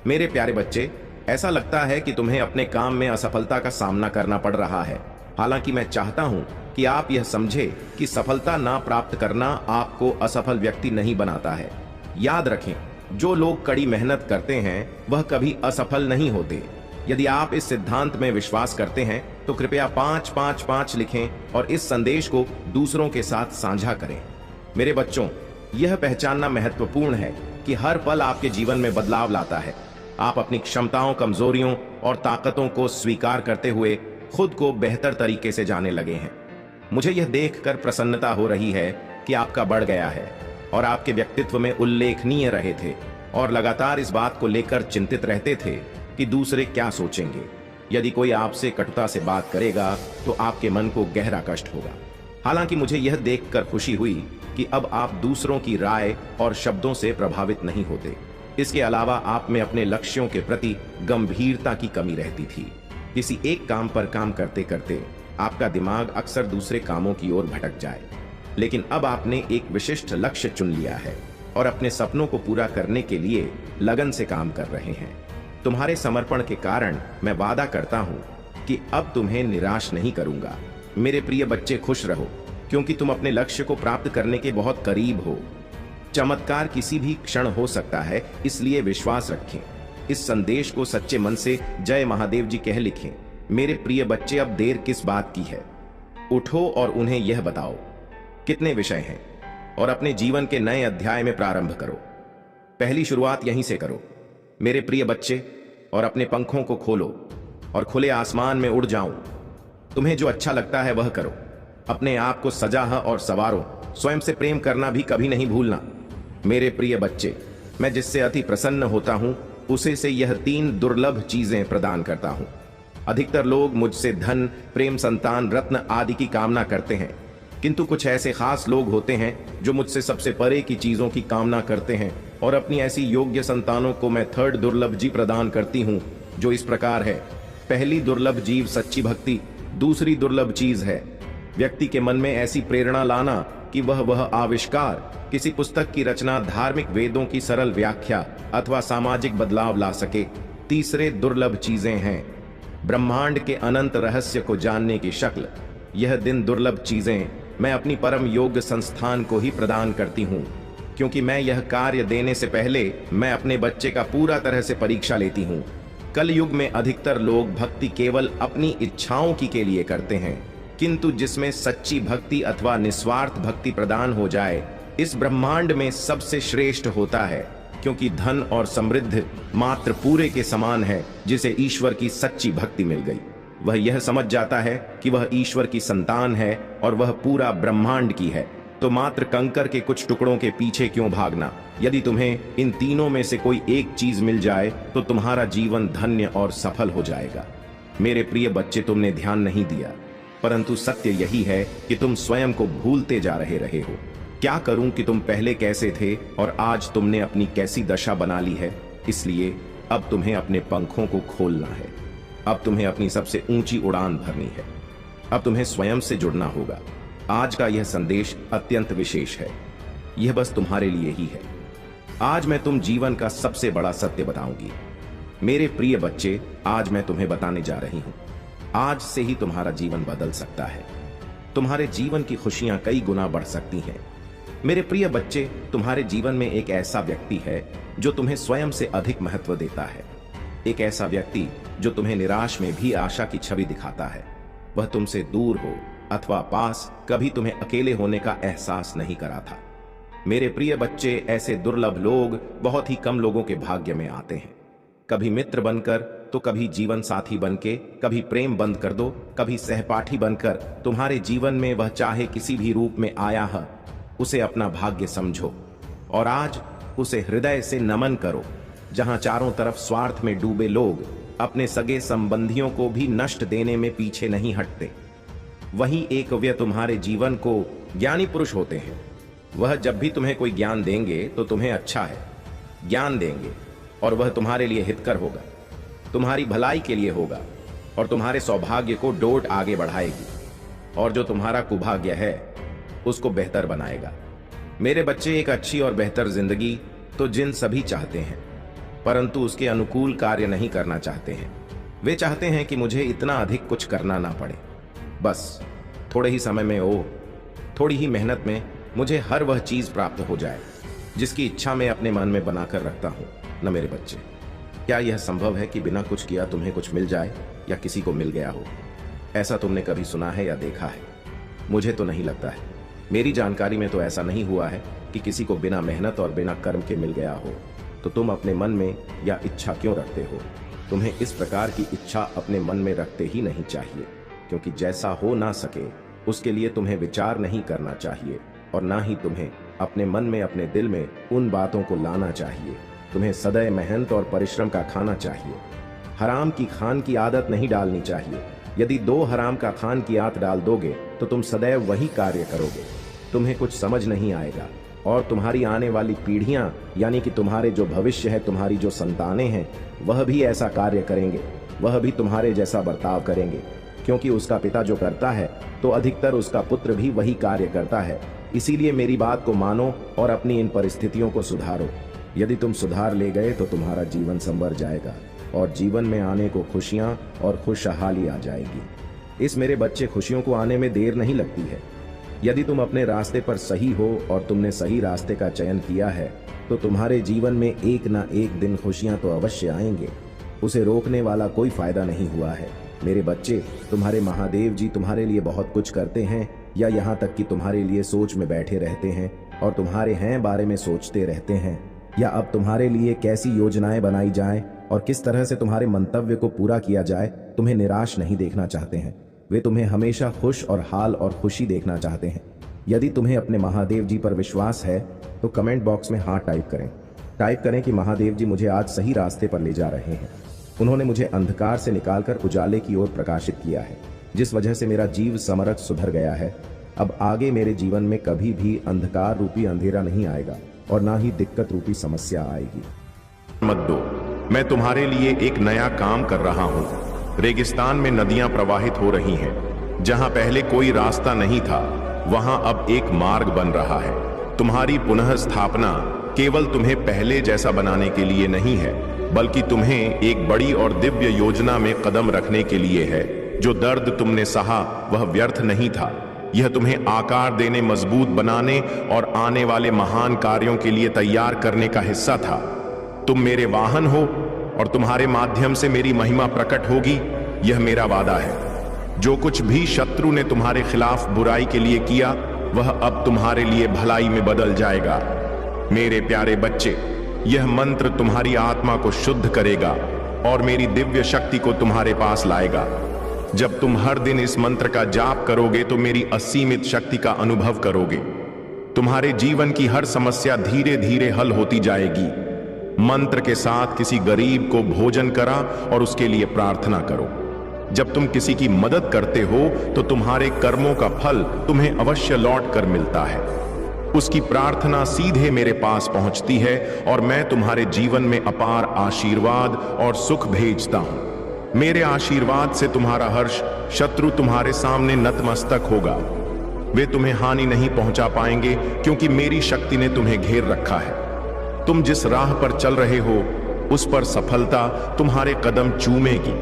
मेरे प्यारे बच्चे, ऐसा लगता है कि तुम्हें अपने काम में असफलता का सामना करना पड़ रहा है। हालांकि मैं चाहता हूं कि आप यह समझे कि सफलता ना प्राप्त करना आपको असफल व्यक्ति नहीं बनाता है। याद रखें, जो लोग कड़ी मेहनत करते हैं वह कभी असफल नहीं होते। यदि आप इस सिद्धांत में विश्वास करते हैं तो कृपया 555 लिखें और इस संदेश को दूसरों के साथ साझा करें। मेरे बच्चों, यह पहचानना महत्वपूर्ण है कि हर पल आपके जीवन में बदलाव लाता है। आप अपनी क्षमताओं, कमजोरियों और ताकतों को स्वीकार करते हुए खुद को बेहतर तरीके से जाने लगे हैं। मुझे यह देखकर प्रसन्नता हो रही है कि आपका बढ़ गया है और आपके व्यक्तित्व में उल्लेखनीय रहे थे और लगातार इस बात को लेकर चिंतित रहते थे कि दूसरे क्या सोचेंगे। यदि कोई आपसे कटुता से बात करेगा तो आपके मन को गहरा कष्ट होगा। हालांकि मुझे यह देखकर खुशी हुई कि अब आप दूसरों की राय और शब्दों से प्रभावित नहीं होते। इसके अलावा आप में अपने लक्ष्यों के प्रति गंभीरता की कमी रहती थी। किसी एक काम पर काम करते करते आपका दिमाग अक्सर दूसरे कामों की ओर भटक जाए, लेकिन अब आपने एक विशिष्ट लक्ष्य चुन लिया है और अपने सपनों को पूरा करने के लिए लगन से काम कर रहे हैं। तुम्हारे समर्पण के कारण मैं वादा करता हूं कि अब तुम्हें निराश नहीं करूंगा। मेरे प्रिय बच्चे, खुश रहो, क्योंकि तुम अपने लक्ष्य को प्राप्त करने के बहुत करीब हो। चमत्कार किसी भी क्षण हो सकता है, इसलिए विश्वास रखें। इस संदेश को सच्चे मन से जय महादेव जी कह लिखें। मेरे प्रिय बच्चे, अब देर किस बात की है? उठो और उन्हें यह बताओ कितने विषय हैं और अपने जीवन के नए अध्याय में प्रारंभ करो। पहली शुरुआत यहीं से करो मेरे प्रिय बच्चे, और अपने पंखों को खोलो और खुले आसमान में उड़ जाओ। तुम्हें जो अच्छा लगता है वह करो, अपने आप को सजाह और संवारो। स्वयं से प्रेम करना भी कभी नहीं भूलना। मेरे प्रिय बच्चे, मैं जिससे अति प्रसन्न होता हूं उसे से यह 3 दुर्लभ चीजें प्रदान करता हूं। अधिकतर लोग मुझसे धन, प्रेम, संतान, रत्न आदि की कामना करते हैं, किंतु कुछ ऐसे खास लोग होते हैं जो मुझसे सबसे परे की चीजों की कामना करते हैं, और अपनी ऐसी योग्य संतानों को मैं 3rd दुर्लभ जीव प्रदान करती हूं, जो इस प्रकार है। पहली दुर्लभ जीव सच्ची भक्ति। दूसरी दुर्लभ चीज है व्यक्ति के मन में ऐसी प्रेरणा लाना कि वह आविष्कार, किसी पुस्तक की रचना, धार्मिक वेदों की सरल व्याख्या अथवा सामाजिक बदलाव ला सके। तीसरे दुर्लभ चीजें हैं ब्रह्मांड के अनंत रहस्य को जानने की शक्ल। यह दिन दुर्लभ चीजें मैं अपनी परम योग्य संस्थान को ही प्रदान करती हूँ, क्योंकि मैं यह कार्य देने से पहले मैं अपने बच्चे का पूरा तरह से परीक्षा लेती हूँ। कल युग में अधिकतर लोग भक्ति केवल अपनी इच्छाओं की के लिए करते हैं, किंतु जिसमें सच्ची भक्ति अथवा निस्वार्थ भक्ति प्रदान हो जाए, इस ब्रह्मांड में सबसे श्रेष्ठ होता है, क्योंकि धन और समृद्ध मात्र पूरे के समान है। जिसे ईश्वर की सच्ची भक्ति मिल गई, वह यह समझ जाता है कि वह ईश्वर की संतान है और वह पूरा ब्रह्मांड की है। तो मात्र कंकर के कुछ टुकड़ों के पीछे क्यों भागना? यदि तुम्हें इन तीनों में से कोई एक चीज मिल जाए तो तुम्हारा जीवन धन्य और सफल हो जाएगा। मेरे प्रिय बच्चे, तुमने ध्यान नहीं दिया, परंतु सत्य यही है कि तुम स्वयं को भूलते जा रहे हो। क्या करूं कि तुम पहले कैसे थे और आज तुमने अपनी कैसी दशा बना ली है। इसलिए अब तुम्हें अपने पंखों को खोलना है। अब तुम्हें अपनी सबसे ऊंची उड़ान भरनी है। अब तुम्हें स्वयं से जुड़ना होगा। आज का यह संदेश अत्यंत विशेष है। यह बस तुम्हारे लिए ही है। आज मैं तुम जीवन का सबसे बड़ा सत्य बताऊंगी। मेरे प्रिय बच्चे, आज मैं तुम्हें बताने जा रही हूं। आज से ही तुम्हारा जीवन बदल सकता है। तुम्हारे जीवन की खुशियां कई गुना बढ़ सकती हैं। मेरे प्रिय बच्चे, तुम्हारे जीवन में एक ऐसा व्यक्ति है जो तुम्हें स्वयं से अधिक महत्व देता है। एक ऐसा व्यक्ति जो तुम्हें निराश में भी आशा की छवि दिखाता है। वह तुमसे दूर हो अथवा पास, कभी तुम्हें अकेले होने का एहसास नहीं करा था। मेरे प्रिय बच्चे, ऐसे दुर्लभ लोग बहुत ही कम लोगों के भाग्य में आते हैं। कभी मित्र बनकर, तो कभी जीवन साथी बनके, कभी प्रेम बंद कर दो, कभी सहपाठी बनकर। तुम्हारे जीवन में वह चाहे किसी भी रूप में आया है, उसे अपना भाग्य समझो और आज उसे हृदय से नमन करो। जहां चारों तरफ स्वार्थ में डूबे लोग अपने सगे संबंधियों को भी नष्ट देने में पीछे नहीं हटते, वहीं एक वे तुम्हारे जीवन को ज्ञानी पुरुष होते हैं। वह जब भी तुम्हें कोई ज्ञान देंगे तो तुम्हें अच्छा है ज्ञान देंगे, और वह तुम्हारे लिए हितकर होगा, तुम्हारी भलाई के लिए होगा और तुम्हारे सौभाग्य को डोट आगे बढ़ाएगी, और जो तुम्हारा कुभाग्य है उसको बेहतर बनाएगा। मेरे बच्चे, एक अच्छी और बेहतर जिंदगी तो जिन सभी चाहते हैं, परंतु उसके अनुकूल कार्य नहीं करना चाहते हैं। वे चाहते हैं कि मुझे इतना अधिक कुछ करना ना पड़े, बस थोड़े ही समय में थोड़ी ही मेहनत में मुझे हर वह चीज प्राप्त हो जाए जिसकी इच्छा मैं अपने मन में बनाकर रखता हूं। न मेरे बच्चे, क्या यह संभव है कि बिना कुछ किया तुम्हें कुछ मिल जाए या किसी को मिल गया हो? ऐसा तुमने कभी सुना है या देखा है? मुझे तो नहीं लगता है। मेरी जानकारी में तो ऐसा नहीं हुआ है कि किसी को बिना मेहनत और बिना कर्म के मिल गया हो। तो तुम अपने मन में या इच्छा क्यों रखते हो? तुम्हें इस प्रकार की इच्छा अपने मन में रखते ही नहीं चाहिए, क्योंकि जैसा हो ना सके उसके लिए तुम्हें विचार नहीं करना चाहिए, और ना ही तुम्हें अपने मन में, अपने दिल में उन बातों को लाना चाहिए। तुम्हें सदैव मेहनत और परिश्रम का खाना चाहिए। हराम की खान की आदत नहीं डालनी चाहिए। यदि 2 हराम का खान की आदत डाल दोगे तो तुम सदैव वही कार्य करोगे। तुम्हें कुछ समझ नहीं आएगा, और तुम्हारी आने वाली पीढ़ियां, यानी कि तुम्हारे जो भविष्य है, तुम्हारी जो संतानें हैं, वह भी ऐसा कार्य करेंगे। वह भी तुम्हारे जैसा बर्ताव करेंगे, क्योंकि उसका पिता जो करता है तो अधिकतर उसका पुत्र भी वही कार्य करता है। इसीलिए मेरी बात को मानो और अपनी इन परिस्थितियों को सुधारो। यदि तुम सुधार ले गए तो तुम्हारा जीवन संवर जाएगा और जीवन में आने को खुशियां और खुशहाली आ जाएगी। इस मेरे बच्चे, खुशियों को आने में देर नहीं लगती है। यदि तुम अपने रास्ते पर सही हो और तुमने सही रास्ते का चयन किया है तो तुम्हारे जीवन में एक ना एक दिन खुशियां तो अवश्य आएंगे। उसे रोकने वाला कोई फायदा नहीं हुआ है। मेरे बच्चे, तुम्हारे महादेव जी तुम्हारे लिए बहुत कुछ करते हैं, या यहाँ तक कि तुम्हारे लिए सोच में बैठे रहते हैं और तुम्हारे हैं बारे में सोचते रहते हैं, या अब तुम्हारे लिए कैसी योजनाएं बनाई जाएं और किस तरह से तुम्हारे मंतव्य को पूरा किया जाए। तुम्हें निराश नहीं देखना चाहते हैं, वे तुम्हें हमेशा खुश और हाल और खुशी देखना चाहते हैं। यदि तुम्हें अपने महादेव जी पर विश्वास है तो कमेंट बॉक्स में हाँ टाइप करें कि महादेव जी मुझे आज सही रास्ते पर ले जा रहे हैं। उन्होंने मुझे अंधकार से निकालकर उजाले की ओर प्रकाशित किया है, जिस वजह से मेरा जीव समरथ सुधर गया है। अब आगे मेरे जीवन में कभी भी अंधकार रूपी अंधेरा नहीं आएगा और ना ही दिक्कत रूपी समस्या आएगी। मत दो, मैं तुम्हारे लिए एक नया काम कर रहा हूँ। रेगिस्तान में नदियां प्रवाहित हो रही हैं। जहां पहले कोई रास्ता नहीं था वहां अब एक मार्ग बन रहा है। तुम्हारी पुनः स्थापना केवल तुम्हें पहले जैसा बनाने के लिए नहीं है, बल्कि तुम्हें एक बड़ी और दिव्य योजना में कदम रखने के लिए है। जो दर्द तुमने सहा वह व्यर्थ नहीं था। यह तुम्हें आकार देने, मजबूत बनाने और आने वाले महान कार्यों के लिए तैयार करने का हिस्सा था। तुम मेरे वाहन हो और तुम्हारे माध्यम से मेरी महिमा प्रकट होगी, यह मेरा वादा है। जो कुछ भी शत्रु ने तुम्हारे खिलाफ बुराई के लिए किया वह अब तुम्हारे लिए भलाई में बदल जाएगा। मेरे प्यारे बच्चे, यह मंत्र तुम्हारी आत्मा को शुद्ध करेगा और मेरी दिव्य शक्ति को तुम्हारे पास लाएगा। जब तुम हर दिन इस मंत्र का जाप करोगे तो मेरी असीमित शक्ति का अनुभव करोगे। तुम्हारे जीवन की हर समस्या धीरे धीरे हल होती जाएगी। मंत्र के साथ किसी गरीब को भोजन करा और उसके लिए प्रार्थना करो। जब तुम किसी की मदद करते हो तो तुम्हारे कर्मों का फल तुम्हें अवश्य लौट कर मिलता है। उसकी प्रार्थना सीधे मेरे पास पहुंचती है और मैं तुम्हारे जीवन में अपार आशीर्वाद और सुख भेजता हूं। मेरे आशीर्वाद से तुम्हारा हर्ष शत्रु तुम्हारे सामने नतमस्तक होगा। वे तुम्हें हानि नहीं पहुंचा पाएंगे क्योंकि मेरी शक्ति ने तुम्हें घेर रखा है। तुम जिस राह पर चल रहे हो उस पर सफलता तुम्हारे कदम चूमेगी।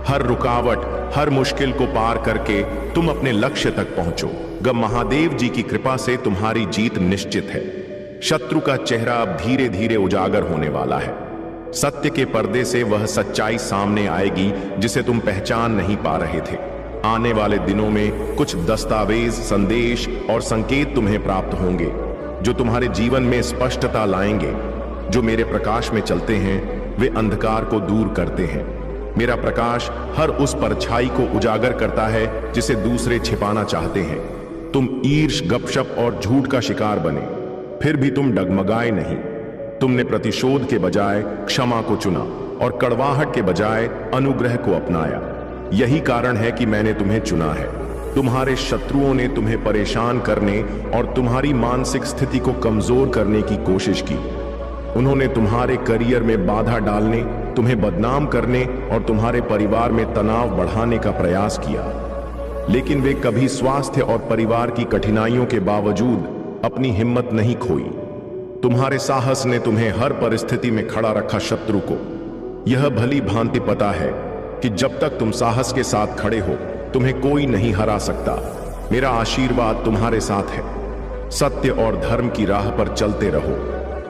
हर रुकावट, हर मुश्किल को पार करके तुम अपने लक्ष्य तक पहुंचो। महादेव जी की कृपा से तुम्हारी जीत निश्चित है। शत्रु का चेहरा अब धीरे धीरे उजागर होने वाला है। सत्य के पर्दे से वह सच्चाई सामने आएगी जिसे तुम पहचान नहीं पा रहे थे। आने वाले दिनों में कुछ दस्तावेज, संदेश और संकेत तुम्हें प्राप्त होंगे जो तुम्हारे जीवन में स्पष्टता लाएंगे। जो मेरे प्रकाश में चलते हैं वे अंधकार को दूर करते हैं। मेरा प्रकाश हर उस परछाई को उजागर करता है जिसे दूसरे छिपाना चाहते हैं। तुम ईर्ष्या, गपशप और झूठ का शिकार बने, फिर भी तुम डगमगाए नहीं। तुमने प्रतिशोध के बजाय क्षमा को चुना और कड़वाहट के बजाय अनुग्रह को अपनाया। यही कारण है कि मैंने तुम्हें चुना है। तुम्हारे शत्रुओं ने तुम्हें परेशान करने और तुम्हारी मानसिक स्थिति को कमजोर करने की कोशिश की। उन्होंने तुम्हारे करियर में बाधा डालने, तुम्हें बदनाम करने और तुम्हारे परिवार में तनाव बढ़ाने का प्रयास किया, लेकिन वे कभी स्वास्थ्य और परिवार की कठिनाइयों के बावजूद अपनी हिम्मत नहीं खोई। तुम्हारे साहस ने तुम्हें हर परिस्थिति में खड़ा रखा। शत्रु को यह भली भांति पता है कि जब तक तुम साहस के साथ खड़े हो तुम्हें कोई नहीं हरा सकता। मेरा आशीर्वाद तुम्हारे साथ है। सत्य और धर्म की राह पर चलते रहो।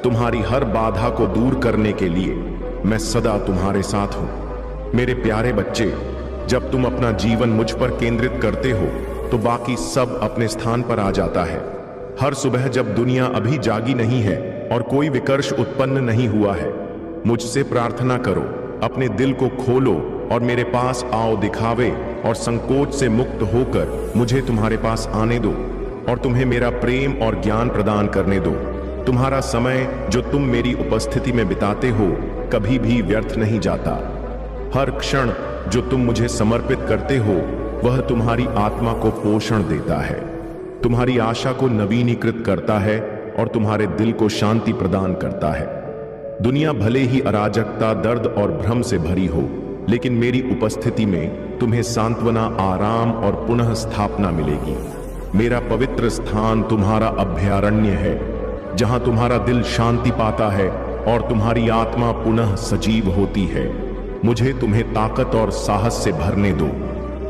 तुम्हारी हर बाधा को दूर करने के लिए मैं सदा तुम्हारे साथ हूं। मेरे प्यारे बच्चे, जब तुम अपना जीवन मुझ पर केंद्रित करते हो तो बाकी सब अपने स्थान पर आ जाता है। हर सुबह जब दुनिया अभी जागी नहीं है और कोई विकर्ष उत्पन्न नहीं हुआ है, मुझसे प्रार्थना करो, अपने दिल को खोलो और मेरे पास आओ। दिखावे और संकोच से मुक्त होकर मुझे तुम्हारे पास आने दो और तुम्हें मेरा प्रेम और ज्ञान प्रदान करने दो। तुम्हारा समय जो तुम मेरी उपस्थिति में बिताते हो कभी भी व्यर्थ नहीं जाता। हर क्षण जो तुम मुझे समर्पित करते हो वह तुम्हारी आत्मा को पोषण देता है, तुम्हारी आशा को नवीनीकृत करता है और तुम्हारे दिल को शांति प्रदान करता है। दुनिया भले ही अराजकता, दर्द और भ्रम से भरी हो, लेकिन मेरी उपस्थिति में तुम्हें सांत्वना, आराम और पुनः स्थापना मिलेगी। मेरा पवित्र स्थान तुम्हारा अभयारण्य है, जहां तुम्हारा दिल शांति पाता है और तुम्हारी आत्मा पुनः सजीव होती है। मुझे तुम्हें ताकत और साहस से भरने दो।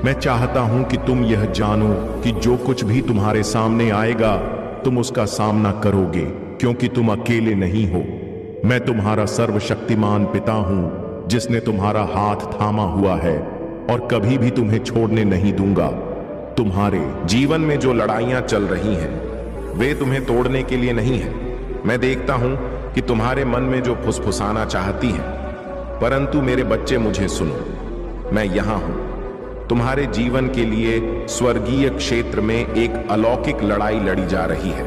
मैं चाहता हूं कि तुम यह जानो कि जो कुछ भी तुम्हारे सामने आएगा तुम उसका सामना करोगे, क्योंकि तुम अकेले नहीं हो। मैं तुम्हारा सर्वशक्तिमान पिता हूं जिसने तुम्हारा हाथ थामा हुआ है और कभी भी तुम्हें छोड़ने नहीं दूंगा। तुम्हारे जीवन में जो लड़ाइयां चल रही हैं वे तुम्हें तोड़ने के लिए नहीं है। मैं देखता हूं कि तुम्हारे मन में जो फुसफुसाना चाहती है, परंतु मेरे बच्चे मुझे सुनो, मैं यहां हूं। तुम्हारे जीवन के लिए स्वर्गीय क्षेत्र में एक अलौकिक लड़ाई लड़ी जा रही है।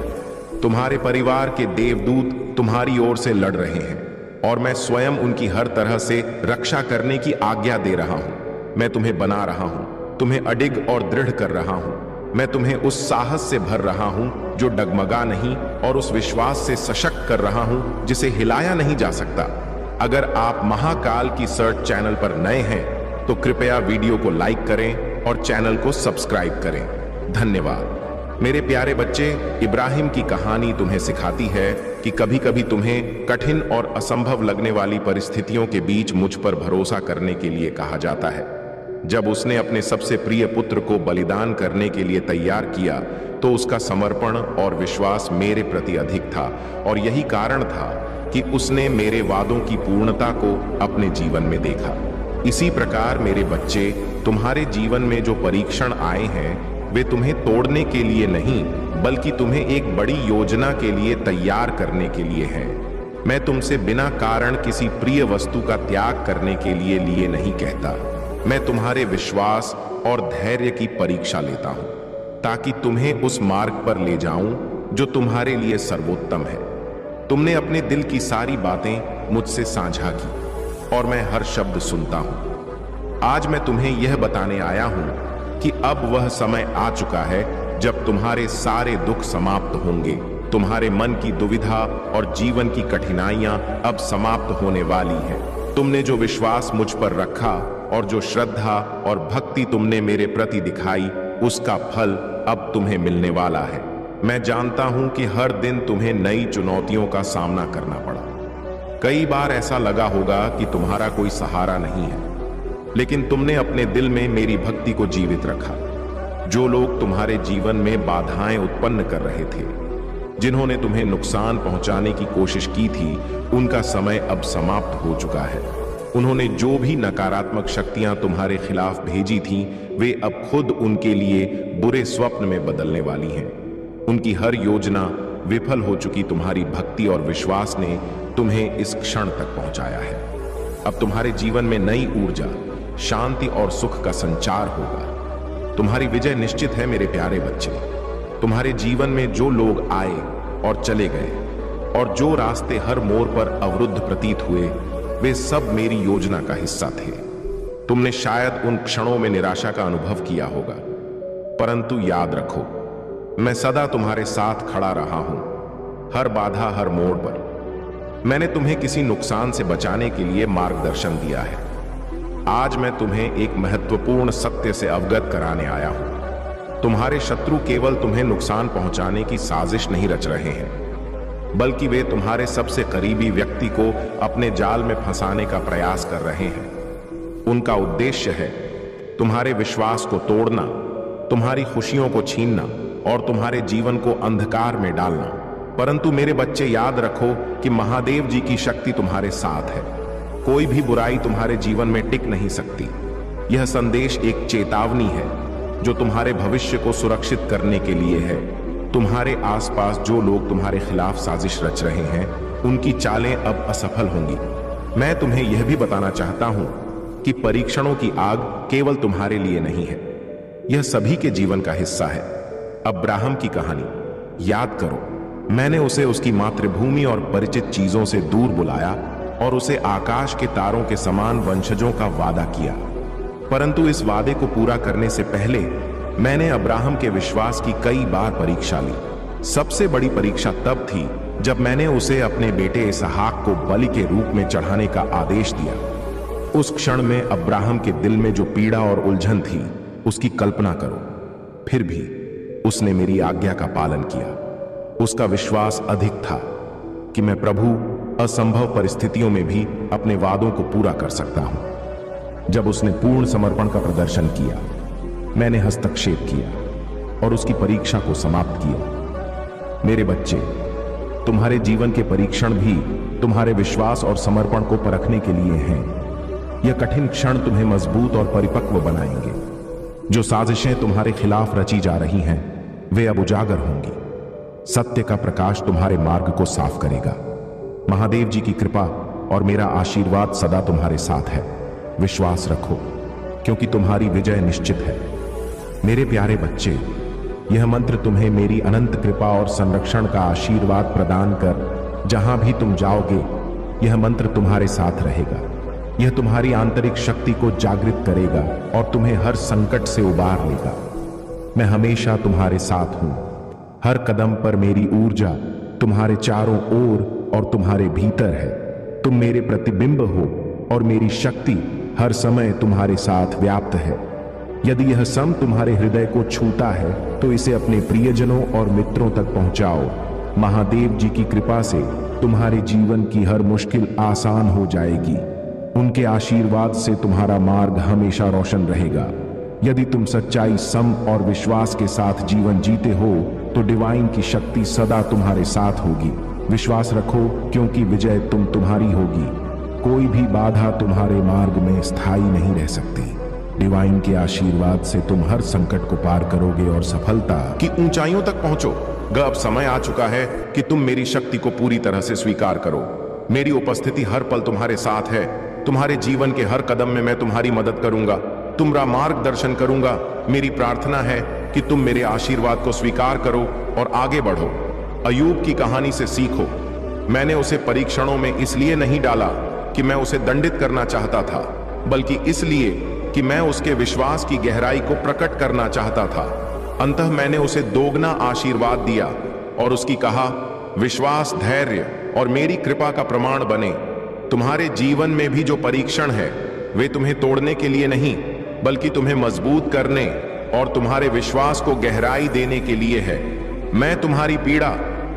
तुम्हारे परिवार के देवदूत तुम्हारी ओर से लड़ रहे हैं और मैं स्वयं उनकी हर तरह से रक्षा करने की आज्ञा दे रहा हूं। मैं तुम्हें बना रहा हूं, तुम्हें अडिग और दृढ़ कर रहा हूं। मैं तुम्हें उस साहस से भर रहा हूं जो डगमगा नहीं, और उस विश्वास से सशक्त कर रहा हूं जिसे हिलाया नहीं जा सकता। अगर आप महाकाल की सर्च चैनल पर नए हैं तो कृपया वीडियो को लाइक करें और चैनल को सब्सक्राइब करें। धन्यवाद। मेरे प्यारे बच्चे, इब्राहिम की कहानी तुम्हें सिखाती है कि कभी कभी तुम्हें कठिन और असंभव लगने वाली परिस्थितियों के बीच मुझ पर भरोसा करने के लिए कहा जाता है। जब उसने अपने सबसे प्रिय पुत्र को बलिदान करने के लिए तैयार किया तो उसका समर्पण और विश्वास मेरे प्रति अधिक था, और यही कारण था कि उसने मेरे वादों की पूर्णता को अपने जीवन में देखा। इसी प्रकार मेरे बच्चे, तुम्हारे जीवन में जो परीक्षण आए हैं वे तुम्हें तोड़ने के लिए नहीं, बल्कि तुम्हें एक बड़ी योजना के लिए तैयार करने के लिए हैं। मैं तुमसे बिना कारण किसी प्रिय वस्तु का त्याग करने के लिए नहीं कहता। मैं तुम्हारे विश्वास और धैर्य की परीक्षा लेता हूं ताकि तुम्हें उस मार्ग पर ले जाऊं जो तुम्हारे लिए सर्वोत्तम है। तुमने अपने दिल की सारी बातें मुझसे साझा की और मैं हर शब्द सुनता हूं। आज मैं तुम्हें यह बताने आया हूं कि अब वह समय आ चुका है जब तुम्हारे सारे दुख समाप्त होंगे। तुम्हारे मन की दुविधा और जीवन की कठिनाइयां अब समाप्त होने वाली हैं। तुमने जो विश्वास मुझ पर रखा और जो श्रद्धा और भक्ति तुमने मेरे प्रति दिखाई, उसका फल अब तुम्हें मिलने वाला है। मैं जानता हूं कि हर दिन तुम्हें नई चुनौतियों का सामना करना पड़ा। कई बार ऐसा लगा होगा कि तुम्हारा कोई सहारा नहीं है, लेकिन तुमने अपने दिल में मेरी भक्ति को जीवित रखा। जो लोग तुम्हारे जीवन में बाधाएं उत्पन्न कर रहे थे, जिन्होंने तुम्हें नुकसान पहुंचाने की कोशिश की थी, उनका समय अब समाप्त हो चुका है। उन्होंने जो भी नकारात्मक शक्तियां तुम्हारे खिलाफ भेजी थीं, वे अब खुद उनके लिए बुरे स्वप्न में बदलने वाली हैं। उनकी हर योजना विफल हो चुकी तुम्हारी भक्ति और विश्वास ने तुम्हें इस क्षण तक पहुंचाया है। अब तुम्हारे जीवन में नई ऊर्जा, शांति और सुख का संचार होगा। तुम्हारी विजय निश्चित है मेरे प्यारे बच्चे। तुम्हारे जीवन में जो लोग आए और चले गए और जो रास्ते हर मोड़ पर अवरुद्ध प्रतीत हुए, वे सब मेरी योजना का हिस्सा थे। तुमने शायद उन क्षणों में निराशा का अनुभव किया होगा, परंतु याद रखो, मैं सदा तुम्हारे साथ खड़ा रहा हूं, हर बाधा, हर मोड़ पर। मैंने तुम्हें किसी नुकसान से बचाने के लिए मार्गदर्शन दिया है। आज मैं तुम्हें एक महत्वपूर्ण सत्य से अवगत कराने आया हूं। तुम्हारे शत्रु केवल तुम्हें नुकसान पहुंचाने की साजिश नहीं रच रहे हैं, बल्कि वे तुम्हारे सबसे करीबी व्यक्ति को अपने जाल में फंसाने का प्रयास कर रहे हैं। उनका उद्देश्य है तुम्हारे विश्वास को तोड़ना, तुम्हारी खुशियों को छीनना और तुम्हारे जीवन को अंधकार में डालना। परंतु मेरे बच्चे, याद रखो कि महादेव जी की शक्ति तुम्हारे साथ है। कोई भी बुराई तुम्हारे जीवन में टिक नहीं सकती। यह संदेश एक चेतावनी है जो तुम्हारे भविष्य को सुरक्षित करने के लिए है। तुम्हारे आसपास जो लोग तुम्हारे खिलाफ साजिश रच रहे हैं, उनकी चालें अब असफल होंगी। मैं तुम्हें यह भी बताना चाहता हूं कि परीक्षणों की आग केवल तुम्हारे लिए नहीं है, यह सभी के जीवन का हिस्सा है। अब्राहम की कहानी याद करो। मैंने उसे उसकी मातृभूमि और परिचित चीजों से दूर बुलाया और उसे आकाश के तारों के समान वंशजों का वादा किया। परंतु इस वादे को पूरा करने से पहले मैंने अब्राहम के विश्वास की कई बार परीक्षा ली। सबसे बड़ी परीक्षा तब थी जब मैंने उसे अपने बेटे इसहाक को बलि के रूप में चढ़ाने का आदेश दिया। उस क्षण में अब्राहम के दिल में जो पीड़ा और उलझन थी, उसकी कल्पना करो। फिर भी उसने मेरी आज्ञा का पालन किया। उसका विश्वास अधिक था कि मैं प्रभु असंभव परिस्थितियों में भी अपने वादों को पूरा कर सकता हूं। जब उसने पूर्ण समर्पण का प्रदर्शन किया, मैंने हस्तक्षेप किया और उसकी परीक्षा को समाप्त किया। मेरे बच्चे, तुम्हारे जीवन के परीक्षण भी तुम्हारे विश्वास और समर्पण को परखने के लिए हैं। यह कठिन क्षण तुम्हें मजबूत और परिपक्व बनाएंगे। जो साजिशें तुम्हारे खिलाफ रची जा रही हैं, वे अब उजागर होंगी। सत्य का प्रकाश तुम्हारे मार्ग को साफ करेगा। महादेव जी की कृपा और मेरा आशीर्वाद सदा तुम्हारे साथ है। विश्वास रखो, क्योंकि तुम्हारी विजय निश्चित है। मेरे प्यारे बच्चे, यह मंत्र तुम्हें मेरी अनंत कृपा और संरक्षण का आशीर्वाद प्रदान कर जहां भी तुम जाओगे, यह मंत्र तुम्हारे साथ रहेगा। यह तुम्हारी आंतरिक शक्ति को जागृत करेगा और तुम्हें हर संकट से उबार लेगा। मैं हमेशा तुम्हारे साथ हूं। हर कदम पर मेरी ऊर्जा तुम्हारे चारों ओर और तुम्हारे भीतर है। तुम मेरे प्रतिबिंब हो और मेरी शक्ति हर समय तुम्हारे साथ व्याप्त है। यदि यह सम तुम्हारे हृदय को छूता है तो इसे अपने प्रियजनों और मित्रों तक पहुंचाओ। महादेव जी की कृपा से तुम्हारे जीवन की हर मुश्किल आसान हो जाएगी। उनके आशीर्वाद से तुम्हारा मार्ग हमेशा रोशन रहेगा। यदि तुम सच्चाई, सम और विश्वास के साथ जीवन जीते हो तो डिवाइन की शक्ति सदा तुम्हारे साथ होगी। विश्वास रखो, क्योंकि विजय तुम्हारी होगी। कोई भी बाधा तुम्हारे मार्ग में स्थायी नहीं रह सकती। डिवाइन के आशीर्वाद से तुम हर संकट को पार करोगे और सफलता की ऊंचाइयों तक पहुंचोगे। अब समय आ चुका है कि तुम मेरी शक्ति को पूरी तरह से स्वीकार करो। मेरी उपस्थिति हर पल तुम्हारे साथ है। तुम्हारे जीवन के हर कदम में मैं तुम्हारी मदद करूंगा, तुम्हारा मार्गदर्शन करूंगा। मेरी प्रार्थना है कि तुम मेरे आशीर्वाद को स्वीकार करो और आगे बढ़ो। अयूब की कहानी से सीखो। मैंने उसे परीक्षणों में इसलिए नहीं डाला कि मैं उसे दंडित करना चाहता था, बल्कि इसलिए कि मैं उसके विश्वास की गहराई को प्रकट करना चाहता था। अंततः मैंने उसे दोगुना आशीर्वाद दिया और उसकी कहा, विश्वास, धैर्य और मेरी कृपा का प्रमाण बने। तुम्हारे जीवन में भी जो परीक्षण है, वे तुम्हें तोड़ने के लिए नहीं, बल्कि तुम्हें मजबूत करने और तुम्हारे विश्वास को गहराई देने के लिए है। मैं तुम्हारी पीड़ा,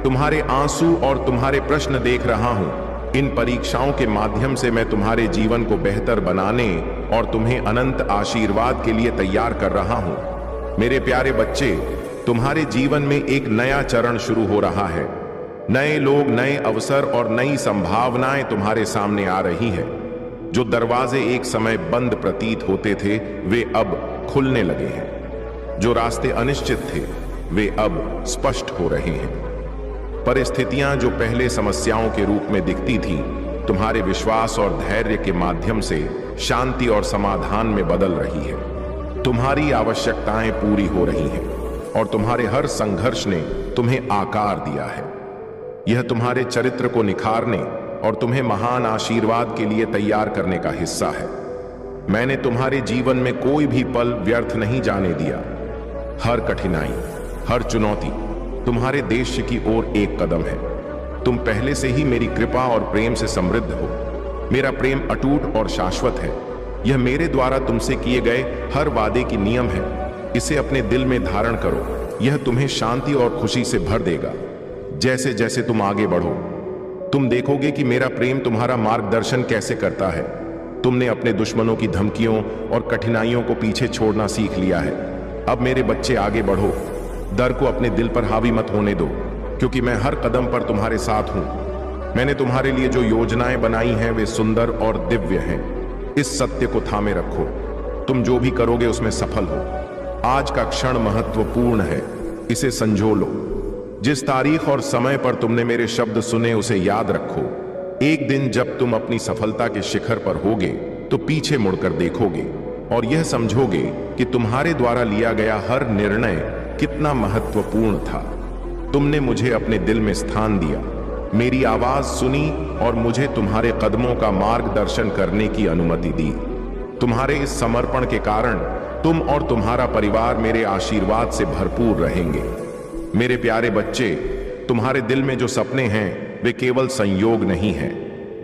तुम्हारे आंसू और तुम्हारे प्रश्न देख रहा हूं। इन परीक्षाओं के माध्यम से मैं तुम्हारे जीवन को बेहतर बनाने और तुम्हें अनंत आशीर्वाद के लिए तैयार कर रहा हूं। मेरे प्यारे बच्चे, तुम्हारे जीवन में एक नया चरण शुरू हो रहा है। नए लोग, नए अवसर और नई संभावनाएं तुम्हारे सामने आ रही हैं। जो दरवाजे एक समय बंद प्रतीत होते थे, वे अब खुलने लगे हैं। जो रास्ते अनिश्चित थे, वे अब स्पष्ट हो रहे हैं। परिस्थितियां जो पहले समस्याओं के रूप में दिखती थीं, तुम्हारे विश्वास और धैर्य के माध्यम से शांति और समाधान में बदल रही है। तुम्हारी आवश्यकताएं पूरी हो रही हैं और तुम्हारे हर संघर्ष ने तुम्हें आकार दिया है। यह तुम्हारे चरित्र को निखारने और तुम्हें महान आशीर्वाद के लिए तैयार करने का हिस्सा है। मैंने तुम्हारे जीवन में कोई भी पल व्यर्थ नहीं जाने दिया। हर कठिनाई, हर चुनौती तुम्हारे देश की ओर एक कदम है। तुम पहले से ही मेरी कृपा और प्रेम से समृद्ध हो। मेरा प्रेम अटूट और शाश्वत है। यह मेरे द्वारा तुमसे किए गए हर वादे की नियम है। इसे अपने दिल में धारण करो। यह तुम्हें शांति और खुशी से भर देगा। जैसे जैसे तुम आगे बढ़ो, तुम देखोगे कि मेरा प्रेम तुम्हारा मार्गदर्शन कैसे करता है। तुमने अपने दुश्मनों की धमकियों और कठिनाइयों को पीछे छोड़ना सीख लिया है। अब मेरे बच्चे, आगे बढ़ो। डर को अपने दिल पर हावी मत होने दो, क्योंकि मैं हर कदम पर तुम्हारे साथ हूं। मैंने तुम्हारे लिए जो योजनाएं बनाई हैं, वे सुंदर और दिव्य हैं। इस सत्य को थामे रखो। तुम जो भी करोगे उसमें सफल हो। आज का क्षण महत्वपूर्ण है, इसे संजो लो। जिस तारीख और समय पर तुमने मेरे शब्द सुने, उसे याद रखो। एक दिन जब तुम अपनी सफलता के शिखर पर होगे, तो पीछे मुड़कर देखोगे और यह समझोगे कि तुम्हारे द्वारा लिया गया हर निर्णय कितना महत्वपूर्ण था। तुमने मुझे अपने दिल में स्थान दिया, मेरी आवाज सुनी और मुझे तुम्हारे कदमों का मार्गदर्शन करने की अनुमति दी। तुम्हारे इस समर्पण के कारण तुम और तुम्हारा परिवार मेरे आशीर्वाद से भरपूर रहेंगे। मेरे प्यारे बच्चे, तुम्हारे दिल में जो सपने हैं, वे केवल संयोग नहीं हैं।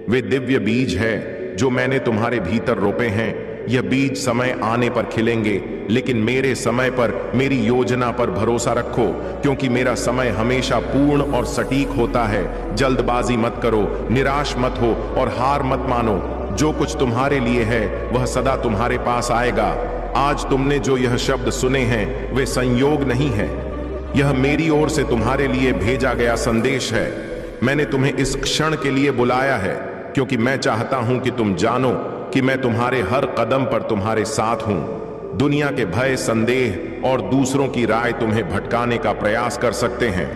वे दिव्य बीज है जो मैंने तुम्हारे भीतर रोपे हैं। यह बीज समय आने पर खिलेंगे, लेकिन मेरे समय पर, मेरी योजना पर भरोसा रखो, क्योंकि मेरा समय हमेशा पूर्ण और सटीक होता है। जल्दबाजी मत करो, निराश मत हो और हार मत मानो। जो कुछ तुम्हारे लिए है, वह सदा तुम्हारे पास आएगा। आज तुमने जो यह शब्द सुने हैं वे संयोग नहीं है, यह मेरी ओर से तुम्हारे लिए भेजा गया संदेश है। मैंने तुम्हें इस क्षण के लिए बुलाया है क्योंकि मैं चाहता हूं कि तुम जानो कि मैं तुम्हारे हर कदम पर तुम्हारे साथ हूं। दुनिया के भय, संदेह और दूसरों की राय तुम्हें भटकाने का प्रयास कर सकते हैं,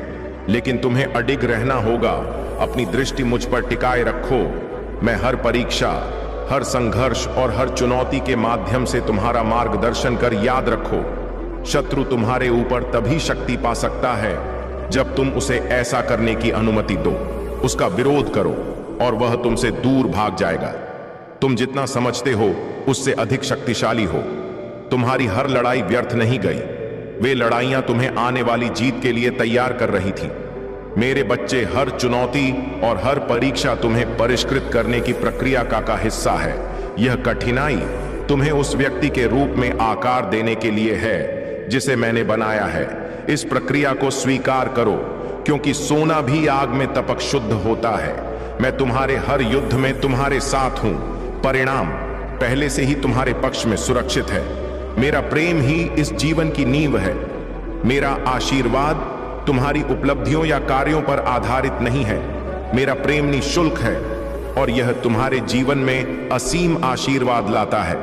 लेकिन तुम्हें अडिग रहना होगा। अपनी दृष्टि मुझ पर टिकाए रखो। मैं हर परीक्षा, हर संघर्ष और हर चुनौती के माध्यम से तुम्हारा मार्गदर्शन कर याद रखो, शत्रु तुम्हारे ऊपर तभी शक्ति पा सकता है जब तुम उसे ऐसा करने की अनुमति दो। उसका विरोध करो और वह तुमसे दूर भाग जाएगा। तुम जितना समझते हो उससे अधिक शक्तिशाली हो। तुम्हारी हर लड़ाई व्यर्थ नहीं गई। वे लड़ाइयां तुम्हें आने वाली जीत के लिए तैयार कर रही थी। मेरे बच्चे, हर चुनौती और हर परीक्षा तुम्हें परिष्कृत करने की प्रक्रिया का हिस्सा है। यह कठिनाई तुम्हें उस व्यक्ति के रूप में आकार देने के लिए है जिसे मैंने बनाया है। इस प्रक्रिया को स्वीकार करो, क्योंकि सोना भी आग में तपक शुद्ध होता है। मैं तुम्हारे हर युद्ध में तुम्हारे साथ हूं। परिणाम पहले से ही तुम्हारे पक्ष में सुरक्षित है। मेरा प्रेम ही इस जीवन की नींव है। मेरा आशीर्वाद तुम्हारी उपलब्धियों या कार्यों पर आधारित नहीं है। मेरा प्रेम निःशुल्क है और यह तुम्हारे जीवन में असीम आशीर्वाद लाता है।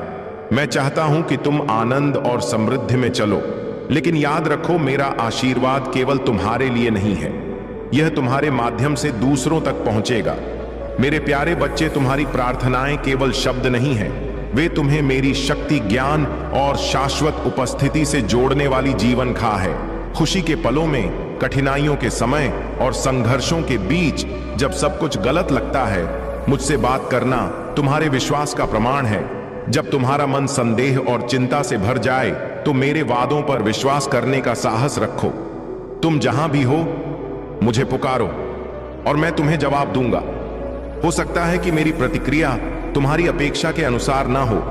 मैं चाहता हूं कि तुम आनंद और समृद्धि में चलो, लेकिन याद रखो, मेरा आशीर्वाद केवल तुम्हारे लिए नहीं है, यह तुम्हारे माध्यम से दूसरों तक पहुंचेगा। मेरे प्यारे बच्चे, तुम्हारी प्रार्थनाएं केवल शब्द नहीं हैं, वे तुम्हें मेरी शक्ति, ज्ञान और शाश्वत उपस्थिति से जोड़ने वाली जीवन खा है। खुशी के पलों में, कठिनाइयों के समय और संघर्षों के बीच जब सब कुछ गलत लगता है, मुझसे बात करना तुम्हारे विश्वास का प्रमाण है। जब तुम्हारा मन संदेह और चिंता से भर जाए तो मेरे वादों पर विश्वास करने का साहस रखो। तुम जहां भी हो मुझे पुकारो और मैं तुम्हें जवाब दूंगा। हो सकता है कि मेरी प्रतिक्रिया तुम्हारी अपेक्षा के अनुसार ना हो,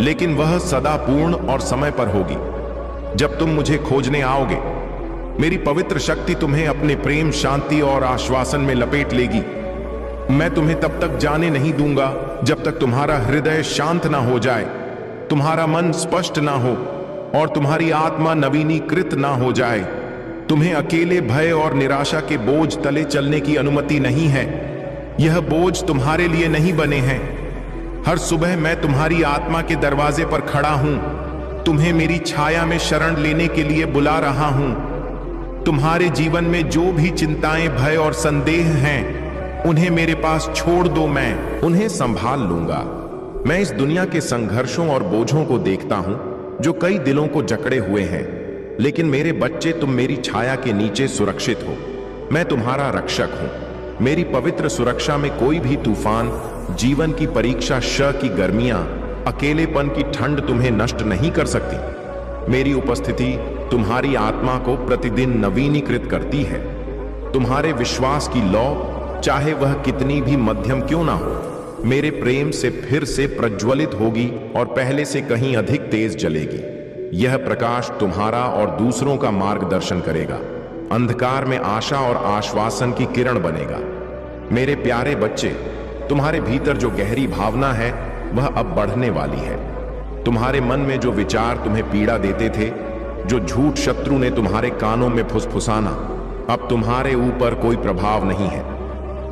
लेकिन वह सदा पूर्ण और समय पर होगी। जब तुम मुझे खोजने आओगे, मेरी पवित्र शक्ति तुम्हें अपने प्रेम, शांति और आश्वासन में लपेट लेगी। मैं तुम्हें तब तक जाने नहीं दूंगा जब तक तुम्हारा हृदय शांत ना हो जाए, तुम्हारा मन स्पष्ट ना हो और तुम्हारी आत्मा नवीनीकृत ना हो जाए। तुम्हें अकेले भय और निराशा के बोझ तले चलने की अनुमति नहीं है। यह बोझ तुम्हारे लिए नहीं बने हैं। हर सुबह मैं तुम्हारी आत्मा के दरवाजे पर खड़ा हूं, तुम्हें मेरी छाया में शरण लेने के लिए बुला रहा हूं। तुम्हारे जीवन में जो भी चिंताएं, भय और संदेह हैं, उन्हें मेरे पास छोड़ दो, मैं उन्हें संभाल लूंगा। मैं इस दुनिया के संघर्षों और बोझों को देखता हूं जो कई दिलों को जकड़े हुए हैं, लेकिन मेरे बच्चे, तुम मेरी छाया के नीचे सुरक्षित हो। मैं तुम्हारा रक्षक हूं। मेरी पवित्र सुरक्षा में कोई भी तूफान, जीवन की परीक्षा, की गर्मियां, अकेलेपन की ठंड तुम्हें नष्ट नहीं कर सकती। मेरी उपस्थिति तुम्हारी आत्मा को प्रतिदिन नवीनीकृत करती है। तुम्हारे विश्वास की लौ, चाहे वह कितनी भी मध्यम क्यों ना हो, मेरे प्रेम से फिर से प्रज्वलित होगी और पहले से कहीं अधिक तेज जलेगी। यह प्रकाश तुम्हारा और दूसरों का मार्गदर्शन करेगा, अंधकार में आशा और आश्वासन की किरण बनेगा। मेरे प्यारे बच्चे, तुम्हारे भीतर जो गहरी भावना है वह अब बढ़ने वाली है। तुम्हारे मन में जो विचार तुम्हें पीड़ा देते थे, जो झूठ शत्रु ने तुम्हारे कानों में फुसफुसाना, अब तुम्हारे ऊपर कोई प्रभाव नहीं है।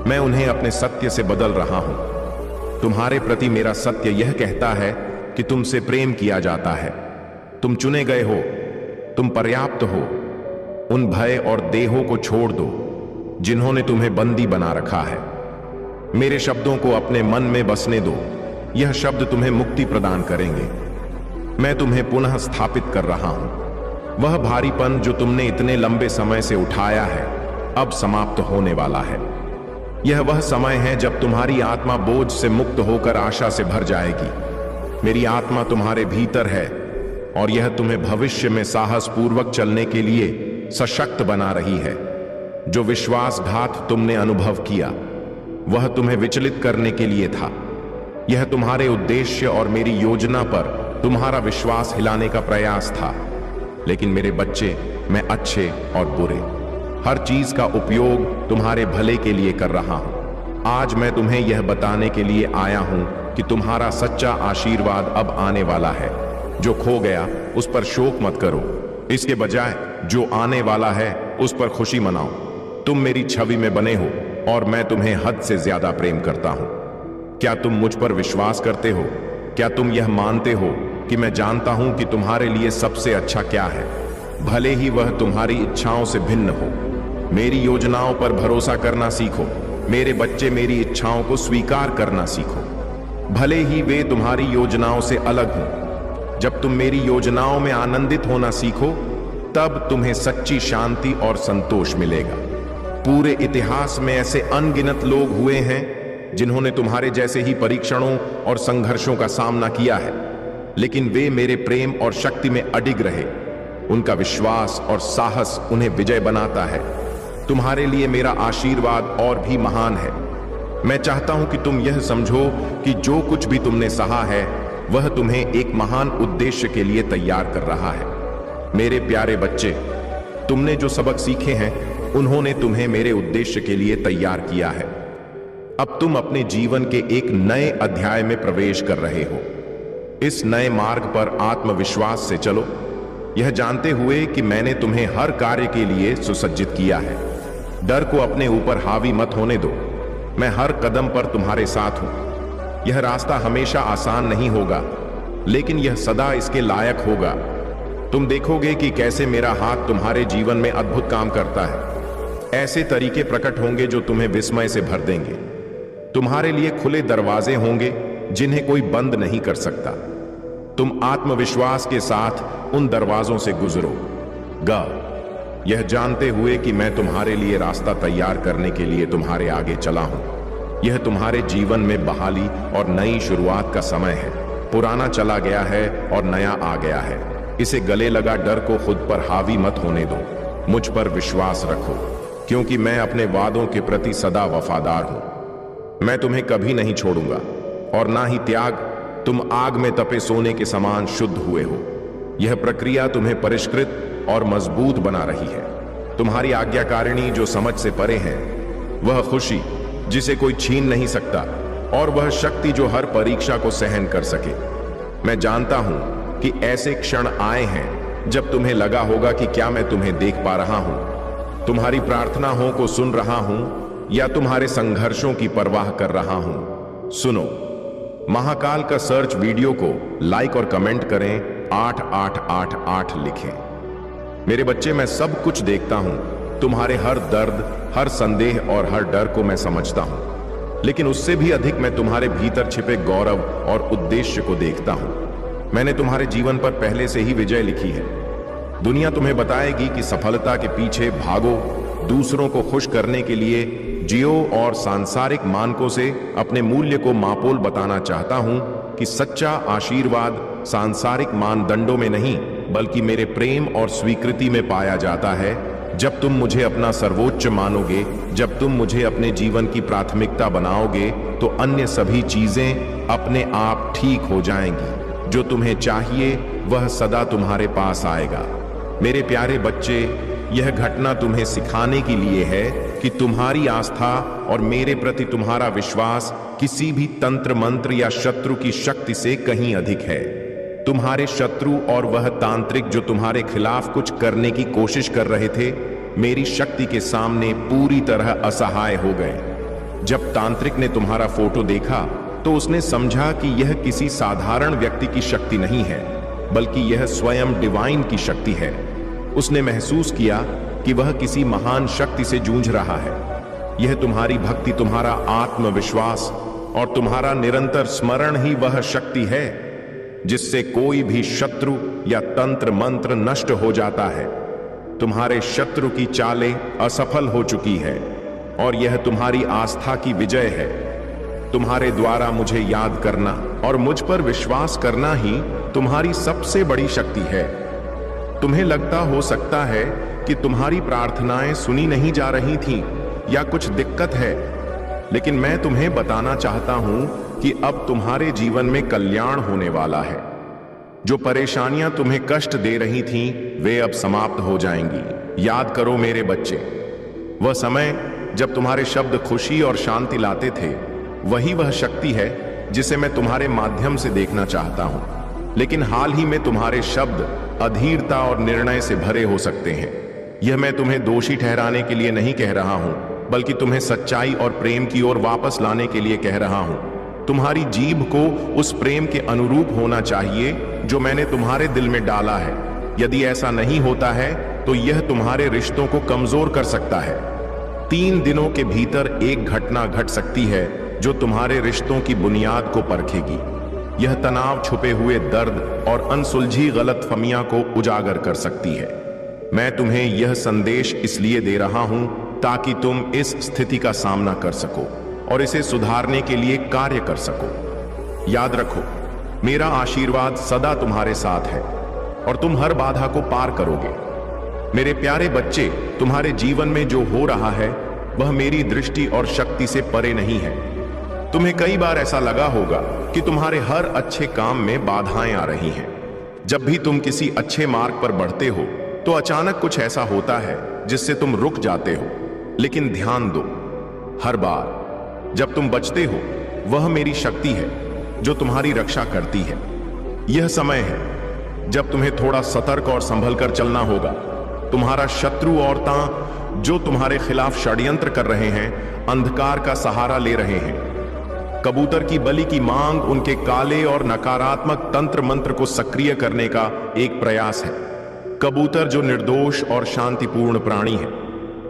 मैं उन्हें अपने सत्य से बदल रहा हूं। तुम्हारे प्रति मेरा सत्य यह कहता है कि तुमसे प्रेम किया जाता है। तुम चुने गए हो, तुम पर्याप्त हो। उन भय और देहों को छोड़ दो जिन्होंने तुम्हें बंदी बना रखा है। मेरे शब्दों को अपने मन में बसने दो। यह शब्द तुम्हें मुक्ति प्रदान करेंगे। मैं तुम्हें पुनः स्थापित कर रहा हूं। वह भारीपन जो तुमने इतने लंबे समय से उठाया है, अब समाप्त होने वाला है। यह वह समय है जब तुम्हारी आत्मा बोझ से मुक्त होकर आशा से भर जाएगी। मेरी आत्मा तुम्हारे भीतर है और यह तुम्हें भविष्य में साहस पूर्वक चलने के लिए सशक्त बना रही है। जो विश्वासघात तुमने अनुभव किया, वह तुम्हें विचलित करने के लिए था। यह तुम्हारे उद्देश्य और मेरी योजना पर तुम्हारा विश्वास हिलाने का प्रयास था। लेकिन मेरे बच्चे, मैं अच्छे और बुरे, हर चीज का उपयोग तुम्हारे भले के लिए कर रहा हूं। आज मैं तुम्हें यह बताने के लिए आया हूं कि तुम्हारा सच्चा आशीर्वाद अब आने वाला है। जो खो गया उस पर शोक मत करो, इसके बजाय जो आने वाला है उस पर खुशी मनाओ। तुम मेरी छवि में बने हो और मैं तुम्हें हद से ज्यादा प्रेम करता हूं। क्या तुम मुझ पर विश्वास करते हो? क्या तुम यह मानते हो कि मैं जानता हूं कि तुम्हारे लिए सबसे अच्छा क्या है, भले ही वह तुम्हारी इच्छाओं से भिन्न हो? मेरी योजनाओं पर भरोसा करना सीखो। मेरे बच्चे, मेरी इच्छाओं को स्वीकार करना सीखो, भले ही वे तुम्हारी योजनाओं से अलग हों। जब तुम मेरी योजनाओं में आनंदित होना सीखो, तब तुम्हें सच्ची शांति और संतोष मिलेगा। पूरे इतिहास में ऐसे अनगिनत लोग हुए हैं जिन्होंने तुम्हारे जैसे ही परीक्षणों और संघर्षों का सामना किया है, लेकिन वे मेरे प्रेम और शक्ति में अडिग रहे। उनका विश्वास और साहस उन्हें विजय बनाता है। तुम्हारे लिए मेरा आशीर्वाद और भी महान है। मैं चाहता हूं कि तुम यह समझो कि जो कुछ भी तुमने सहा है वह तुम्हें एक महान उद्देश्य के लिए तैयार कर रहा है। मेरे प्यारे बच्चे, तुमने जो सबक सीखे हैं उन्होंने तुम्हें मेरे उद्देश्य के लिए तैयार किया है। अब तुम अपने जीवन के एक नए अध्याय में प्रवेश कर रहे हो। इस नए मार्ग पर आत्मविश्वास से चलो, यह जानते हुए कि मैंने तुम्हें हर कार्य के लिए सुसज्जित किया है। डर को अपने ऊपर हावी मत होने दो। मैं हर कदम पर तुम्हारे साथ हूं। यह रास्ता हमेशा आसान नहीं होगा, लेकिन यह सदा इसके लायक होगा। तुम देखोगे कि कैसे मेरा हाथ तुम्हारे जीवन में अद्भुत काम करता है। ऐसे तरीके प्रकट होंगे जो तुम्हें विस्मय से भर देंगे। तुम्हारे लिए खुले दरवाजे होंगे जिन्हें कोई बंद नहीं कर सकता। तुम आत्मविश्वास के साथ उन दरवाजों से गुजरोगा, यह जानते हुए कि मैं तुम्हारे लिए रास्ता तैयार करने के लिए तुम्हारे आगे चला हूं। यह तुम्हारे जीवन में बहाली और नई शुरुआत का समय है। पुराना चला गया है और नया आ गया है। इसे गले लगा डर को खुद पर हावी मत होने दो। मुझ पर विश्वास रखो, क्योंकि मैं अपने वादों के प्रति सदा वफादार हूं। मैं तुम्हें कभी नहीं छोड़ूंगा और ना ही त्याग। तुम आग में तपे सोने के समान शुद्ध हुए हो। यह प्रक्रिया तुम्हें परिष्कृत और मजबूत बना रही है। तुम्हारी आज्ञाकारिणी जो समझ से परे है, वह खुशी जिसे कोई छीन नहीं सकता, और वह शक्ति जो हर परीक्षा को सहन कर सके। मैं जानता हूं कि ऐसे क्षण आए हैं जब तुम्हें लगा होगा कि क्या मैं तुम्हें देख पा रहा हूं, तुम्हारी प्रार्थनाओं को सुन रहा हूं, या तुम्हारे संघर्षों की परवाह कर रहा हूं। सुनो, महाकाल का सर्च वीडियो को लाइक और कमेंट करें, 8888 लिखें। मेरे बच्चे, मैं सब कुछ देखता हूं। तुम्हारे हर दर्द, हर संदेह और हर डर को मैं समझता हूं, लेकिन उससे भी अधिक मैं तुम्हारे भीतर छिपे गौरव और उद्देश्य को देखता हूं। मैंने तुम्हारे जीवन पर पहले से ही विजय लिखी है। दुनिया तुम्हें बताएगी कि सफलता के पीछे भागो, दूसरों को खुश करने के लिए जियो, और सांसारिक मानकों से अपने मूल्य को मापोल बताना चाहता हूं कि सच्चा आशीर्वाद सांसारिक मानदंडों में नहीं, बल्कि मेरे प्रेम और स्वीकृति में पाया जाता है। जब तुम मुझे अपना सर्वोच्च मानोगे, जब तुम मुझे अपने जीवन की प्राथमिकता बनाओगे, तो अन्य सभी चीजें अपने आप ठीक हो जाएंगी। जो तुम्हें चाहिए वह सदा तुम्हारे पास आएगा। मेरे प्यारे बच्चे, यह घटना तुम्हें सिखाने के लिए है कि तुम्हारी आस्था और मेरे प्रति तुम्हारा विश्वास किसी भी तंत्र मंत्र या शत्रु की शक्ति से कहीं अधिक है। तुम्हारे शत्रु और वह तांत्रिक जो तुम्हारे खिलाफ कुछ करने की कोशिश कर रहे थे, मेरी शक्ति के सामने पूरी तरह असहाय हो गए। जब तांत्रिक ने तुम्हारा फोटो देखा तो उसने समझा कि यह किसी साधारण व्यक्ति की शक्ति नहीं है, बल्कि यह स्वयं डिवाइन की शक्ति है। उसने महसूस किया कि वह किसी महान शक्ति से जूझ रहा है। यह तुम्हारी भक्ति, तुम्हारा आत्मविश्वास और तुम्हारा निरंतर स्मरण ही वह शक्ति है जिससे कोई भी शत्रु या तंत्र मंत्र नष्ट हो जाता है। तुम्हारे शत्रु की चालें असफल हो चुकी है और यह तुम्हारी आस्था की विजय है। तुम्हारे द्वारा मुझे याद करना और मुझ पर विश्वास करना ही तुम्हारी सबसे बड़ी शक्ति है। तुम्हें लगता हो सकता है कि तुम्हारी प्रार्थनाएं सुनी नहीं जा रही थीं या कुछ दिक्कत है, लेकिन मैं तुम्हें बताना चाहता हूं कि अब तुम्हारे जीवन में कल्याण होने वाला है। जो परेशानियां तुम्हें कष्ट दे रही थीं, वे अब समाप्त हो जाएंगी। याद करो मेरे बच्चे, वह समय जब तुम्हारे शब्द खुशी और शांति लाते थे, वही वह शक्ति है जिसे मैं तुम्हारे माध्यम से देखना चाहता हूं। लेकिन हाल ही में तुम्हारे शब्द अधीरता और निर्णय से भरे हो सकते हैं। यह मैं तुम्हें दोषी ठहराने के लिए नहीं कह रहा हूं, बल्कि तुम्हें सच्चाई और प्रेम की ओर वापस लाने के लिए कह रहा हूं। तुम्हारी जीभ को उस प्रेम के अनुरूप होना चाहिए जो मैंने तुम्हारे दिल में डाला है। यदि ऐसा नहीं होता है तो यह तुम्हारे रिश्तों को कमजोर कर सकता है। 3 दिनों के भीतर एक घटना घट सकती है जो तुम्हारे रिश्तों की बुनियाद को परखेगी। यह तनाव, छुपे हुए दर्द और अनसुलझी गलतफहमियां को उजागर कर सकती है। मैं तुम्हें यह संदेश इसलिए दे रहा हूं ताकि तुम इस स्थिति का सामना कर सको और इसे सुधारने के लिए कार्य कर सको। याद रखो, मेरा आशीर्वाद सदा तुम्हारे साथ है और तुम हर बाधा को पार करोगे। मेरे प्यारे बच्चे, तुम्हारे जीवन में जो हो रहा है वह मेरी दृष्टि और शक्ति से परे नहीं है। तुम्हें कई बार ऐसा लगा होगा कि तुम्हारे हर अच्छे काम में बाधाएं आ रही हैं। जब भी तुम किसी अच्छे मार्ग पर बढ़ते हो तो अचानक कुछ ऐसा होता है जिससे तुम रुक जाते हो। लेकिन ध्यान दो, हर बार जब तुम बचते हो वह मेरी शक्ति है जो तुम्हारी रक्षा करती है। यह समय है जब तुम्हें थोड़ा सतर्क और संभल कर चलना होगा। तुम्हारा शत्रु औरतां जो तुम्हारे खिलाफ षड्यंत्र कर रहे हैं, अंधकार का सहारा ले रहे हैं। कबूतर की बलि की मांग उनके काले और नकारात्मक तंत्र मंत्र को सक्रिय करने का एक प्रयास है। कबूतर जो निर्दोष और शांतिपूर्ण प्राणी है,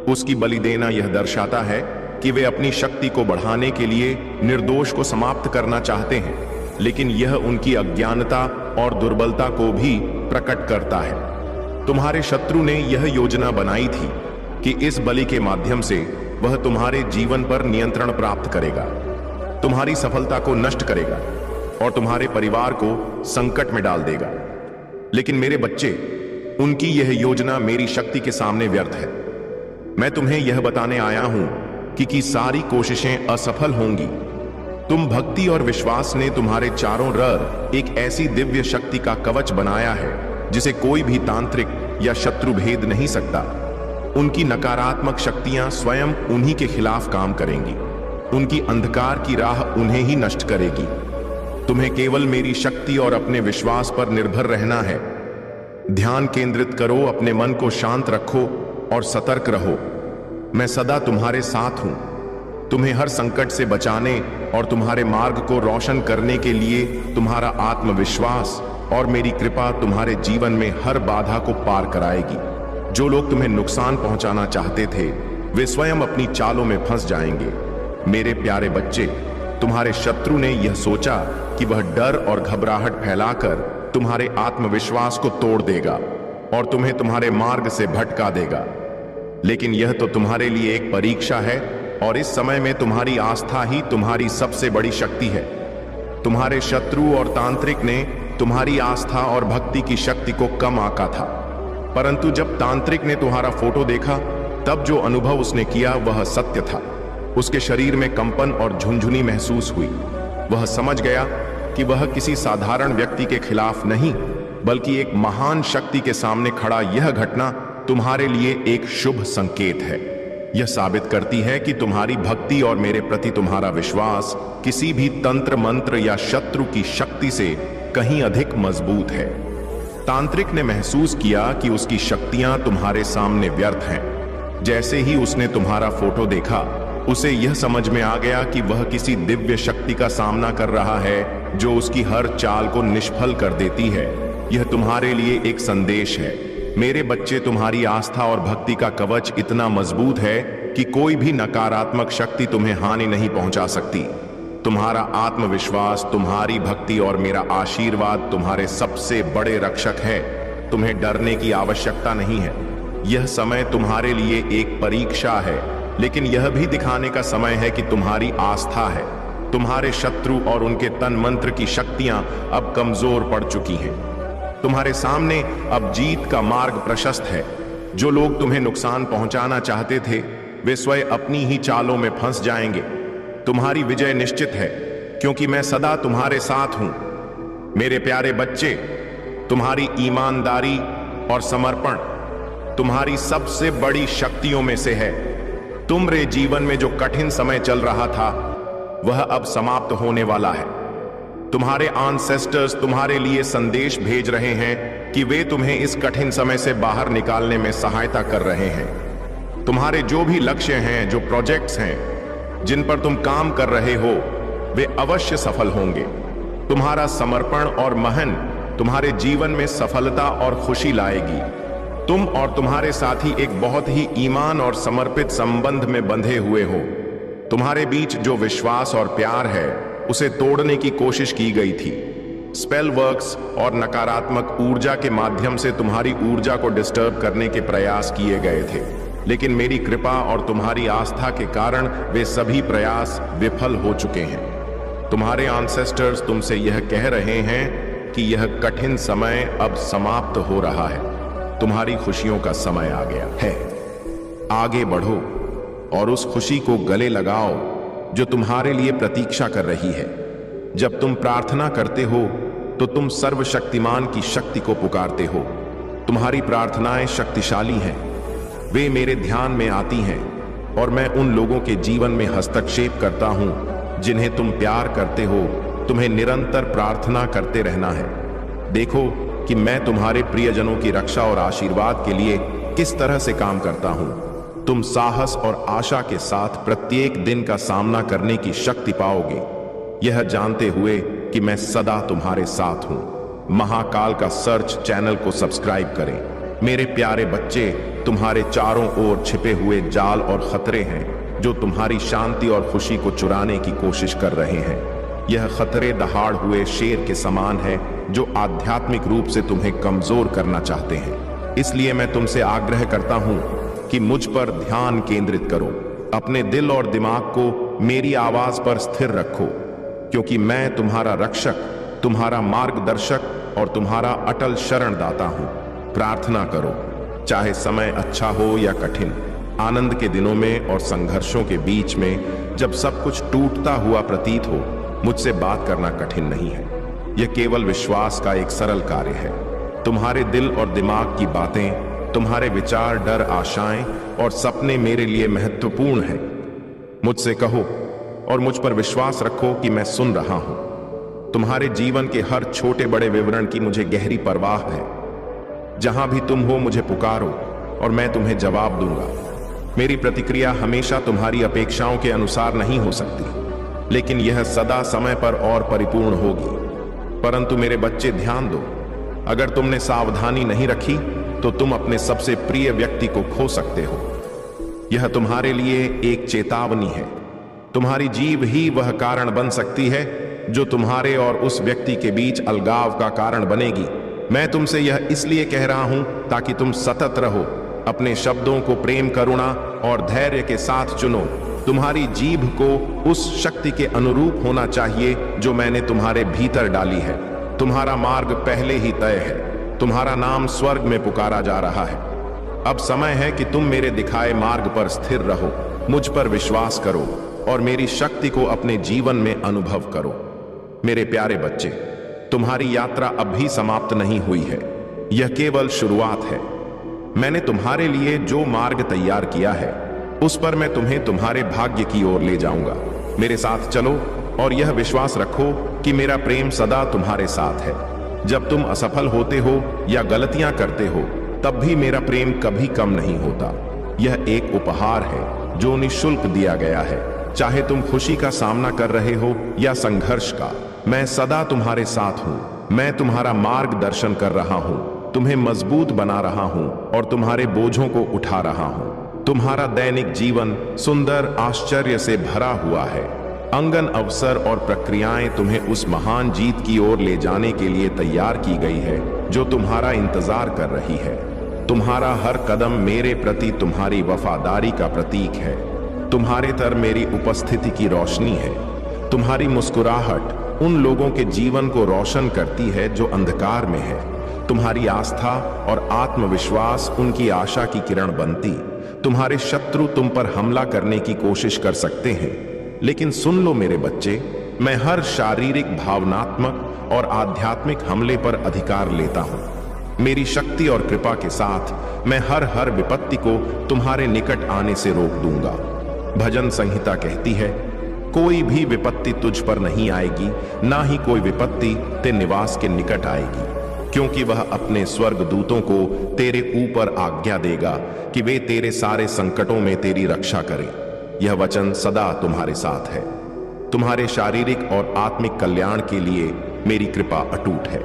उसकी बलि देना यह दर्शाता है कि वे अपनी शक्ति को बढ़ाने के लिए निर्दोष को समाप्त करना चाहते हैं, लेकिन यह उनकी अज्ञानता और दुर्बलता को भी प्रकट करता है। तुम्हारे शत्रु ने यह योजना बनाई थी कि इस बलि के माध्यम से वह तुम्हारे जीवन पर नियंत्रण प्राप्त करेगा, तुम्हारी सफलता को नष्ट करेगा और तुम्हारे परिवार को संकट में डाल देगा। लेकिन मेरे बच्चे, उनकी यह योजना मेरी शक्ति के सामने व्यर्थ है। मैं तुम्हें यह बताने आया हूं कि सारी कोशिशें असफल होंगी। तुम भक्ति और विश्वास ने तुम्हारे चारों ओर एक ऐसी दिव्य शक्ति का कवच बनाया है जिसे कोई भी तांत्रिक या शत्रु भेद नहीं सकता। उनकी नकारात्मक शक्तियां स्वयं उन्हीं के खिलाफ काम करेंगी। उनकी अंधकार की राह उन्हें ही नष्ट करेगी। तुम्हें केवल मेरी शक्ति और अपने विश्वास पर निर्भर रहना है। ध्यान केंद्रित करो, अपने मन को शांत रखो और सतर्क रहो। मैं सदा तुम्हारे साथ हूं, तुम्हें हर संकट से बचाने और तुम्हारे मार्ग को रोशन करने के लिए। तुम्हारा आत्मविश्वास और मेरी कृपा तुम्हारे जीवन में हर बाधा को पार कराएगी। जो लोग तुम्हें नुकसान पहुंचाना चाहते थे, वे स्वयं अपनी चालों में फंस जाएंगे। मेरे प्यारे बच्चे, तुम्हारे शत्रु ने यह सोचा कि वह डर और घबराहट फैलाकर तुम्हारे आत्मविश्वास को तोड़ देगा और तुम्हें तुम्हारे मार्ग से भटका देगा। लेकिन यह तो तुम्हारे लिए एक परीक्षा है और इस समय में तुम्हारी आस्था ही तुम्हारी सबसे बड़ी शक्ति है। तुम्हारे शत्रु और तांत्रिक ने तुम्हारी आस्था और भक्ति की शक्ति को कम आंका था, परंतु जब तांत्रिक ने तुम्हारा फोटो देखा तब जो अनुभव उसने किया वह सत्य था। उसके शरीर में कंपन और झुंझुनी महसूस हुई। वह समझ गया कि वह किसी साधारण व्यक्ति के खिलाफ नहीं, बल्कि एक महान शक्ति के सामने खड़ा। यह घटना तुम्हारे लिए एक शुभ संकेत है। यह साबित करती है कि तुम्हारी भक्ति और मेरे प्रति तुम्हारा विश्वास किसी भी तंत्र मंत्र या शत्रु की शक्ति से कहीं अधिक मजबूत है। तांत्रिक ने महसूस किया कि उसकी शक्तियां तुम्हारे सामने व्यर्थ हैं। जैसे ही उसने तुम्हारा फोटो देखा, उसे यह समझ में आ गया कि वह किसी दिव्य शक्ति का सामना कर रहा है जो उसकी हर चाल को निष्फल कर देती है। यह तुम्हारे लिए एक संदेश है। मेरे बच्चे, तुम्हारी आस्था और भक्ति का कवच इतना मजबूत है कि कोई भी नकारात्मक शक्ति तुम्हें हानि नहीं पहुंचा सकती। तुम्हारा आत्मविश्वास, तुम्हारी भक्ति और मेरा आशीर्वाद तुम्हारे सबसे बड़े रक्षक है। तुम्हें डरने की आवश्यकता नहीं है। यह समय तुम्हारे लिए एक परीक्षा है, लेकिन यह भी दिखाने का समय है कि तुम्हारी आस्था है। तुम्हारे शत्रु और उनके तन मंत्र की शक्तियां अब कमजोर पड़ चुकी हैं। तुम्हारे सामने अब जीत का मार्ग प्रशस्त है। जो लोग तुम्हें नुकसान पहुंचाना चाहते थे, वे स्वयं अपनी ही चालों में फंस जाएंगे। तुम्हारी विजय निश्चित है, क्योंकि मैं सदा तुम्हारे साथ हूं। मेरे प्यारे बच्चे, तुम्हारी ईमानदारी और समर्पण तुम्हारी सबसे बड़ी शक्तियों में से है। तुम्हारे जीवन में जो कठिन समय चल रहा था, वह अब समाप्त होने वाला है। तुम्हारे एंसेस्टर्स तुम्हारे लिए संदेश भेज रहे हैं कि वे तुम्हें इस कठिन समय से बाहर निकालने में सहायता कर रहे हैं। तुम्हारे जो भी लक्ष्य हैं, जो प्रोजेक्ट्स हैं, जिन पर तुम काम कर रहे हो, वे अवश्य सफल होंगे। तुम्हारा समर्पण और महन तुम्हारे जीवन में सफलता और खुशी लाएगी। तुम और तुम्हारे साथी एक बहुत ही ईमान और समर्पित संबंध में बंधे हुए हो। तुम्हारे बीच जो विश्वास और प्यार है, उसे तोड़ने की कोशिश की गई थी। स्पेल वर्क्स और नकारात्मक ऊर्जा के माध्यम से तुम्हारी ऊर्जा को डिस्टर्ब करने के प्रयास किए गए थे, लेकिन मेरी कृपा और तुम्हारी आस्था के कारण वे सभी प्रयास विफल हो चुके हैं। तुम्हारे एंसेस्टर्स तुमसे यह कह रहे हैं कि यह कठिन समय अब समाप्त हो रहा है। तुम्हारी खुशियों का समय आ गया है। आगे बढ़ो और उस खुशी को गले लगाओ जो तुम्हारे लिए प्रतीक्षा कर रही है। जब तुम प्रार्थना करते हो तो तुम सर्वशक्तिमान की शक्ति को पुकारते हो। तुम्हारी प्रार्थनाएं शक्तिशाली हैं। वे मेरे ध्यान में आती हैं और मैं उन लोगों के जीवन में हस्तक्षेप करता हूं जिन्हें तुम प्यार करते हो। तुम्हें निरंतर प्रार्थना करते रहना है। देखो कि मैं तुम्हारे प्रियजनों की रक्षा और आशीर्वाद के लिए किस तरह से काम करता हूं। तुम साहस और आशा के साथ प्रत्येक दिन का सामना करने की शक्ति पाओगे, यह जानते हुए कि मैं सदा तुम्हारे साथ हूं। महाकाल का सर्च चैनल को सब्सक्राइब करें। मेरे प्यारे बच्चे, तुम्हारे चारों ओर छिपे हुए जाल और खतरे हैं जो तुम्हारी शांति और खुशी को चुराने की कोशिश कर रहे हैं। यह खतरे दहाड़ हुए शेर के समान है जो आध्यात्मिक रूप से तुम्हें कमजोर करना चाहते हैं। इसलिए मैं तुमसे आग्रह करता हूं कि मुझ पर ध्यान केंद्रित करो। अपने दिल और दिमाग को मेरी आवाज पर स्थिर रखो, क्योंकि मैं तुम्हारा रक्षक, तुम्हारा मार्गदर्शक और तुम्हारा अटल शरणदाता हूं। प्रार्थना करो, चाहे समय अच्छा हो या कठिन। आनंद के दिनों में और संघर्षों के बीच में जब सब कुछ टूटता हुआ प्रतीत हो, मुझसे बात करना कठिन नहीं है। यह केवल विश्वास का एक सरल कार्य है। तुम्हारे दिल और दिमाग की बातें, तुम्हारे विचार, डर, आशाएं और सपने मेरे लिए महत्वपूर्ण हैं। मुझसे कहो और मुझ पर विश्वास रखो कि मैं सुन रहा हूं। तुम्हारे जीवन के हर छोटे बड़े विवरण की मुझे गहरी परवाह है। जहां भी तुम हो, मुझे पुकारो और मैं तुम्हें जवाब दूंगा। मेरी प्रतिक्रिया हमेशा तुम्हारी अपेक्षाओं के अनुसार नहीं हो सकती, लेकिन यह सदा समय पर और परिपूर्ण होगी। परंतु मेरे बच्चे, ध्यान दो, अगर तुमने सावधानी नहीं रखी तो तुम अपने सबसे प्रिय व्यक्ति को खो सकते हो। यह तुम्हारे लिए एक चेतावनी है। तुम्हारी जीभ ही वह कारण बन सकती है जो तुम्हारे और उस व्यक्ति के बीच अलगाव का कारण बनेगी। मैं तुमसे यह इसलिए कह रहा हूं ताकि तुम सतत रहो। अपने शब्दों को प्रेम, करुणा और धैर्य के साथ चुनो। तुम्हारी जीभ को उस शक्ति के अनुरूप होना चाहिए जो मैंने तुम्हारे भीतर डाली है। तुम्हारा मार्ग पहले ही तय है। तुम्हारा नाम स्वर्ग में पुकारा जा रहा है। अब समय है कि तुम मेरे दिखाए मार्ग पर स्थिर रहो, मुझ पर विश्वास करो और मेरी शक्ति को अपने जीवन में अनुभव करो। मेरे प्यारे बच्चे, तुम्हारी यात्रा अभी समाप्त नहीं हुई है। यह केवल शुरुआत है। मैंने तुम्हारे लिए जो मार्ग तैयार किया है, उस पर मैं तुम्हें तुम्हारे भाग्य की ओर ले जाऊंगा। मेरे साथ चलो और यह विश्वास रखो कि मेरा प्रेम सदा तुम्हारे साथ है। जब तुम असफल होते हो या गलतियां करते हो, तब भी मेरा प्रेम कभी कम नहीं होता। यह एक उपहार है जो निःशुल्क दिया गया है। चाहे तुम खुशी का सामना कर रहे हो या संघर्ष का, मैं सदा तुम्हारे साथ हूं। मैं तुम्हारा मार्गदर्शन कर रहा हूं, तुम्हें मजबूत बना रहा हूं और तुम्हारे बोझों को उठा रहा हूं। तुम्हारा दैनिक जीवन सुंदर आश्चर्य से भरा हुआ है। अंगन अवसर और प्रक्रियाएं तुम्हें उस महान जीत की ओर ले जाने के लिए तैयार की गई है जो तुम्हारा इंतजार कर रही है। तुम्हारा हर कदम मेरे प्रति तुम्हारी वफादारी का प्रतीक है। तुम्हारे तर मेरी उपस्थिति की रोशनी है। तुम्हारी मुस्कुराहट उन लोगों के जीवन को रोशन करती है जो अंधकार में है। तुम्हारी आस्था और आत्मविश्वास उनकी आशा की किरण बनती। तुम्हारे शत्रु तुम पर हमला करने की कोशिश कर सकते हैं, लेकिन सुन लो मेरे बच्चे, मैं हर शारीरिक, भावनात्मक और आध्यात्मिक हमले पर अधिकार लेता हूं। मेरी शक्ति और कृपा के साथ मैं हर विपत्ति को तुम्हारे निकट आने से रोक दूंगा। भजन संहिता कहती है, कोई भी विपत्ति तुझ पर नहीं आएगी, ना ही कोई विपत्ति ते निवास के निकट आएगी, क्योंकि वह अपने स्वर्ग दूतों को तेरे ऊपर आज्ञा देगा कि वे तेरे सारे संकटों में तेरी रक्षा करें। यह वचन सदा तुम्हारे साथ है। तुम्हारे शारीरिक और आत्मिक कल्याण के लिए मेरी कृपा अटूट है।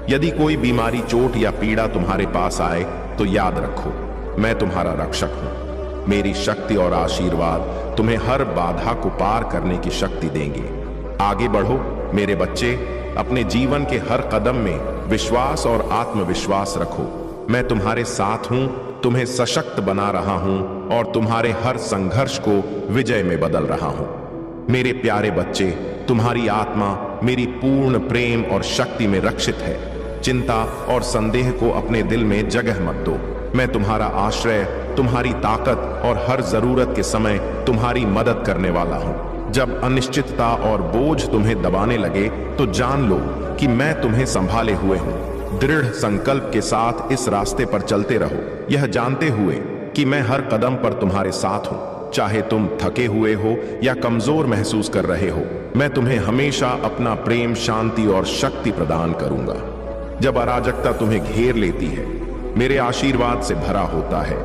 यदि कोई बीमारी, चोट या पीड़ा तुम्हारे पास आए तो याद रखो, मैं तुम्हारा रक्षक हूं। मेरी शक्ति और आशीर्वाद तुम्हें हर बाधा को पार करने की शक्ति देंगे। आगे बढ़ो मेरे बच्चे, अपने जीवन के हर कदम में विश्वास और आत्मविश्वास रखो। मैं तुम्हारे साथ हूं, तुम्हें सशक्त बना रहा हूं और तुम्हारे हर संघर्ष को विजय में बदल रहा हूं। मेरे प्यारे बच्चे, तुम्हारी आत्मा मेरी पूर्ण प्रेम और शक्ति में रक्षित है। चिंता और संदेह को अपने दिल में जगह मत दो। मैं तुम्हारा आश्रय, तुम्हारी ताकत और हर जरूरत के समय तुम्हारी मदद करने वाला हूं। जब अनिश्चितता और बोझ तुम्हें दबाने लगे तो जान लो कि मैं तुम्हें संभाले हुए हूं। दृढ़ संकल्प के साथ इस रास्ते पर चलते रहो, यह जानते हुए कि मैं हर कदम पर तुम्हारे साथ हूं। चाहे तुम थके हुए हो या कमजोर महसूस कर रहे हो, मैं तुम्हें हमेशा अपना प्रेम, शांति और शक्ति प्रदान करूंगा। जब अराजकता तुम्हें घेर लेती है, मेरे आशीर्वाद से भरा होता है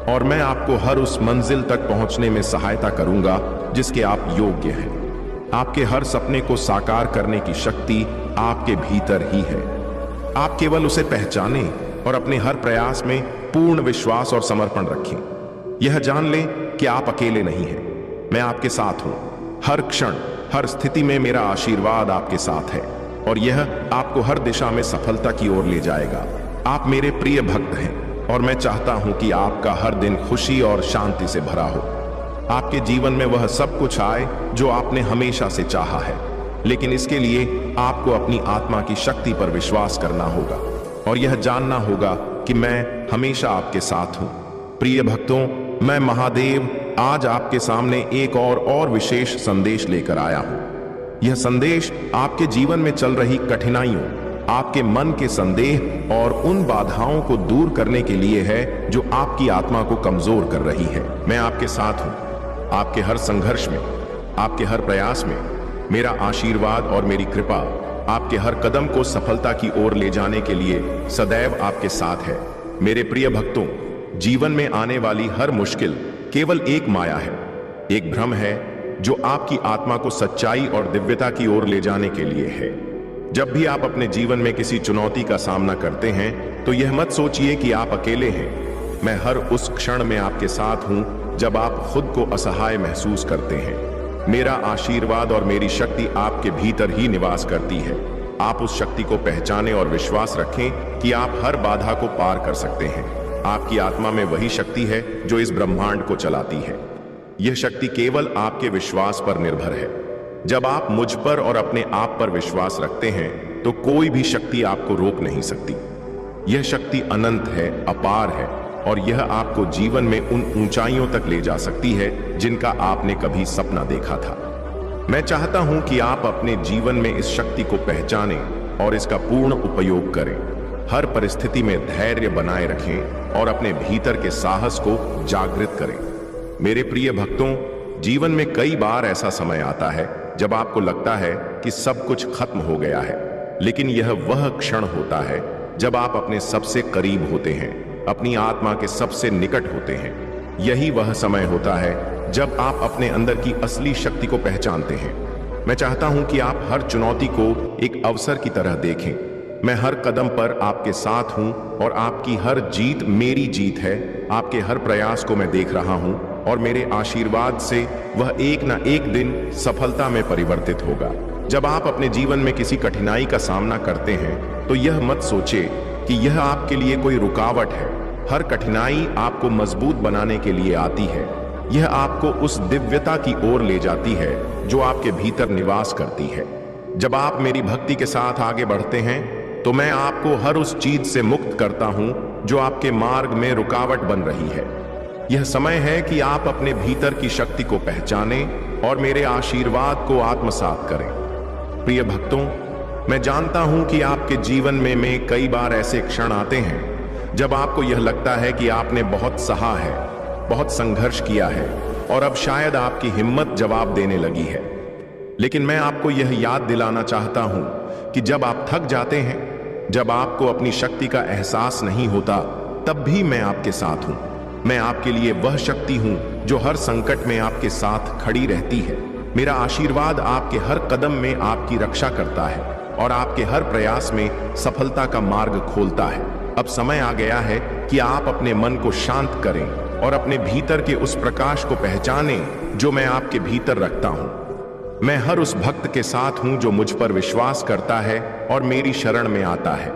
और मैं आपको हर उस मंजिल तक पहुंचने में सहायता करूंगा जिसके आप योग्य हैं। आपके हर सपने को साकार करने की शक्ति आपके भीतर ही है। आप केवल उसे पहचानें और अपने हर प्रयास में पूर्ण विश्वास और समर्पण रखें। यह जान लें कि आप अकेले नहीं हैं, मैं आपके साथ हूं। हर क्षण, हर स्थिति में मेरा आशीर्वाद आपके साथ है और यह आपको हर दिशा में सफलता की ओर ले जाएगा। आप मेरे प्रिय भक्त हैं और मैं चाहता हूं कि आपका हर दिन खुशी और शांति से भरा हो। आपके जीवन में वह सब कुछ आए जो आपने हमेशा से चाहा है, लेकिन इसके लिए आपको अपनी आत्मा की शक्ति पर विश्वास करना होगा और यह जानना होगा कि मैं हमेशा आपके साथ हूं। प्रिय भक्तों, मैं महादेव आज आपके सामने एक और विशेष संदेश लेकर आया हूं। यह संदेश आपके जीवन में चल रही कठिनाइयों, आपके मन के संदेह और उन बाधाओं को दूर करने के लिए है जो आपकी आत्मा को कमजोर कर रही है। मैं आपके साथ हूं, आपके हर संघर्ष में, आपके हर प्रयास में। मेरा आशीर्वाद और मेरी कृपा आपके हर कदम को सफलता की ओर ले जाने के लिए सदैव आपके साथ है। मेरे प्रिय भक्तों, जीवन में आने वाली हर मुश्किल केवल एक माया है, एक भ्रम है जो आपकी आत्मा को सच्चाई और दिव्यता की ओर ले जाने के लिए है। जब भी आप अपने जीवन में किसी चुनौती का सामना करते हैं तो यह मत सोचिए कि आप अकेले हैं। मैं हर उस क्षण में आपके साथ हूं जब आप खुद को असहाय महसूस करते हैं। मेरा आशीर्वाद और मेरी शक्ति आपके भीतर ही निवास करती है। आप उस शक्ति को पहचानें और विश्वास रखें कि आप हर बाधा को पार कर सकते हैं। आपकी आत्मा में वही शक्ति है जो इस ब्रह्मांड को चलाती है। यह शक्ति केवल आपके विश्वास पर निर्भर है। जब आप मुझ पर और अपने आप पर विश्वास रखते हैं तो कोई भी शक्ति आपको रोक नहीं सकती। यह शक्ति अनंत है, अपार है और यह आपको जीवन में उन ऊंचाइयों तक ले जा सकती है जिनका आपने कभी सपना देखा था। मैं चाहता हूं कि आप अपने जीवन में इस शक्ति को पहचानें और इसका पूर्ण उपयोग करें। हर परिस्थिति में धैर्य बनाए रखें और अपने भीतर के साहस को जागृत करें। मेरे प्रिय भक्तों, जीवन में कई बार ऐसा समय आता है जब आपको लगता है कि सब कुछ खत्म हो गया है, लेकिन यह वह क्षण होता है जब आप अपने सबसे करीब होते हैं, अपनी आत्मा के सबसे निकट होते हैं। यही वह समय होता है जब आप अपने अंदर की असली शक्ति को पहचानते हैं। मैं चाहता हूं कि आप हर चुनौती को एक अवसर की तरह देखें। मैं हर कदम पर आपके साथ हूं और आपकी हर जीत मेरी जीत है। आपके हर प्रयास को मैं देख रहा हूं और मेरे आशीर्वाद से वह एक ना एक दिन सफलता में परिवर्तित होगा। जब आप अपने जीवन में किसी कठिनाई का सामना करते हैं तो यह मत सोचे कि यह आपके लिए कोई रुकावट है। हर कठिनाई आपको मजबूत बनाने के लिए आती है। यह आपको उस दिव्यता की ओर ले जाती है जो आपके भीतर निवास करती है। जब आप मेरी भक्ति के साथ आगे बढ़ते हैं तो मैं आपको हर उस चीज से मुक्त करता हूं जो आपके मार्ग में रुकावट बन रही है। यह समय है कि आप अपने भीतर की शक्ति को पहचानें और मेरे आशीर्वाद को आत्मसात करें। प्रिय भक्तों, मैं जानता हूं कि आपके जीवन में कई बार ऐसे क्षण आते हैं जब आपको यह लगता है कि आपने बहुत सहा है, बहुत संघर्ष किया है, और अब शायद आपकी हिम्मत जवाब देने लगी है। लेकिन मैं आपको यह याद दिलाना चाहता हूं कि जब आप थक जाते हैं, जब आपको अपनी शक्ति का एहसास नहीं होता, तब भी मैं आपके साथ हूं। मैं आपके लिए वह शक्ति हूं जो हर संकट में आपके साथ खड़ी रहती है। मेरा आशीर्वाद आपके हर कदम में आपकी रक्षा करता है और आपके हर प्रयास में सफलता का मार्ग खोलता है। अब समय आ गया है कि आप अपने मन को शांत करें और अपने भीतर के उस प्रकाश को पहचानें जो मैं आपके भीतर रखता हूं। मैं हर उस भक्त के साथ हूं जो मुझ पर विश्वास करता है और मेरी शरण में आता है।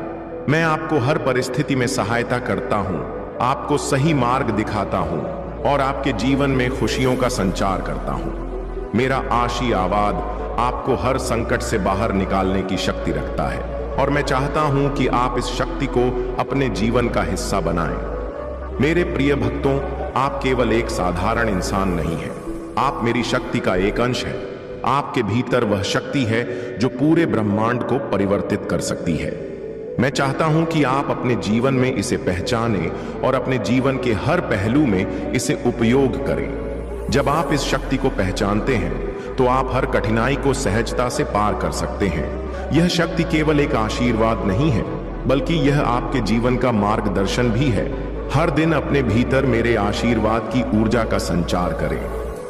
मैं आपको हर परिस्थिति में सहायता करता हूं, आपको सही मार्ग दिखाता हूं और आपके जीवन में खुशियों का संचार करता हूं। मेरा आशीर्वाद आपको हर संकट से बाहर निकालने की शक्ति रखता है और मैं चाहता हूं कि आप इस शक्ति को अपने जीवन का हिस्सा बनाएं। मेरे प्रिय भक्तों, आप केवल एक साधारण इंसान नहीं हैं, आप मेरी शक्ति का एक अंश हैं। आपके भीतर वह शक्ति है जो पूरे ब्रह्मांड को परिवर्तित कर सकती है। मैं चाहता हूं कि आप अपने जीवन में इसे पहचानें और अपने जीवन के हर पहलू में इसे उपयोग करें। जब आप इस शक्ति को पहचानते हैं तो आप हर कठिनाई को सहजता से पार कर सकते हैं। यह शक्ति केवल एक आशीर्वाद नहीं है, बल्कि यह आपके जीवन का मार्गदर्शन भी है। हर दिन अपने भीतर मेरे आशीर्वाद की ऊर्जा का संचार करें।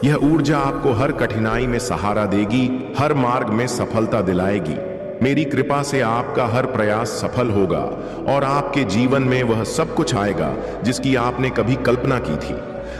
यह ऊर्जा आपको हर कठिनाई में सहारा देगी, हर मार्ग में सफलता दिलाएगी। मेरी कृपा से आपका हर प्रयास सफल होगा और आपके जीवन में वह सब कुछ आएगा जिसकी आपने कभी कल्पना की थी।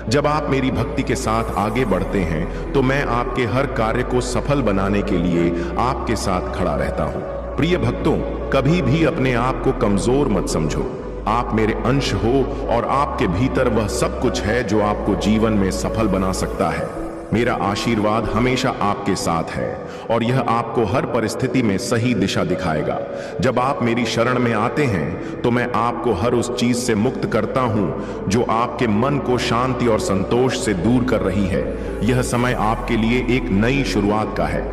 जब आप मेरी भक्ति के साथ आगे बढ़ते हैं तो मैं आपके हर कार्य को सफल बनाने के लिए आपके साथ खड़ा रहता हूं। प्रिय भक्तों, कभी भी अपने आप को कमजोर मत समझो। आप मेरे अंश हो और आपके भीतर वह सब कुछ है जो आपको जीवन में सफल बना सकता है। मेरा आशीर्वाद हमेशा आपके साथ है और यह आपको हर परिस्थिति में सही दिशा दिखाएगा। जब आप मेरी शरण में आते हैं तो मैं आपको हर उस चीज से मुक्त करता हूं जो आपके मन को शांति और संतोष से दूर कर रही है। यह समय आपके लिए एक नई शुरुआत का है।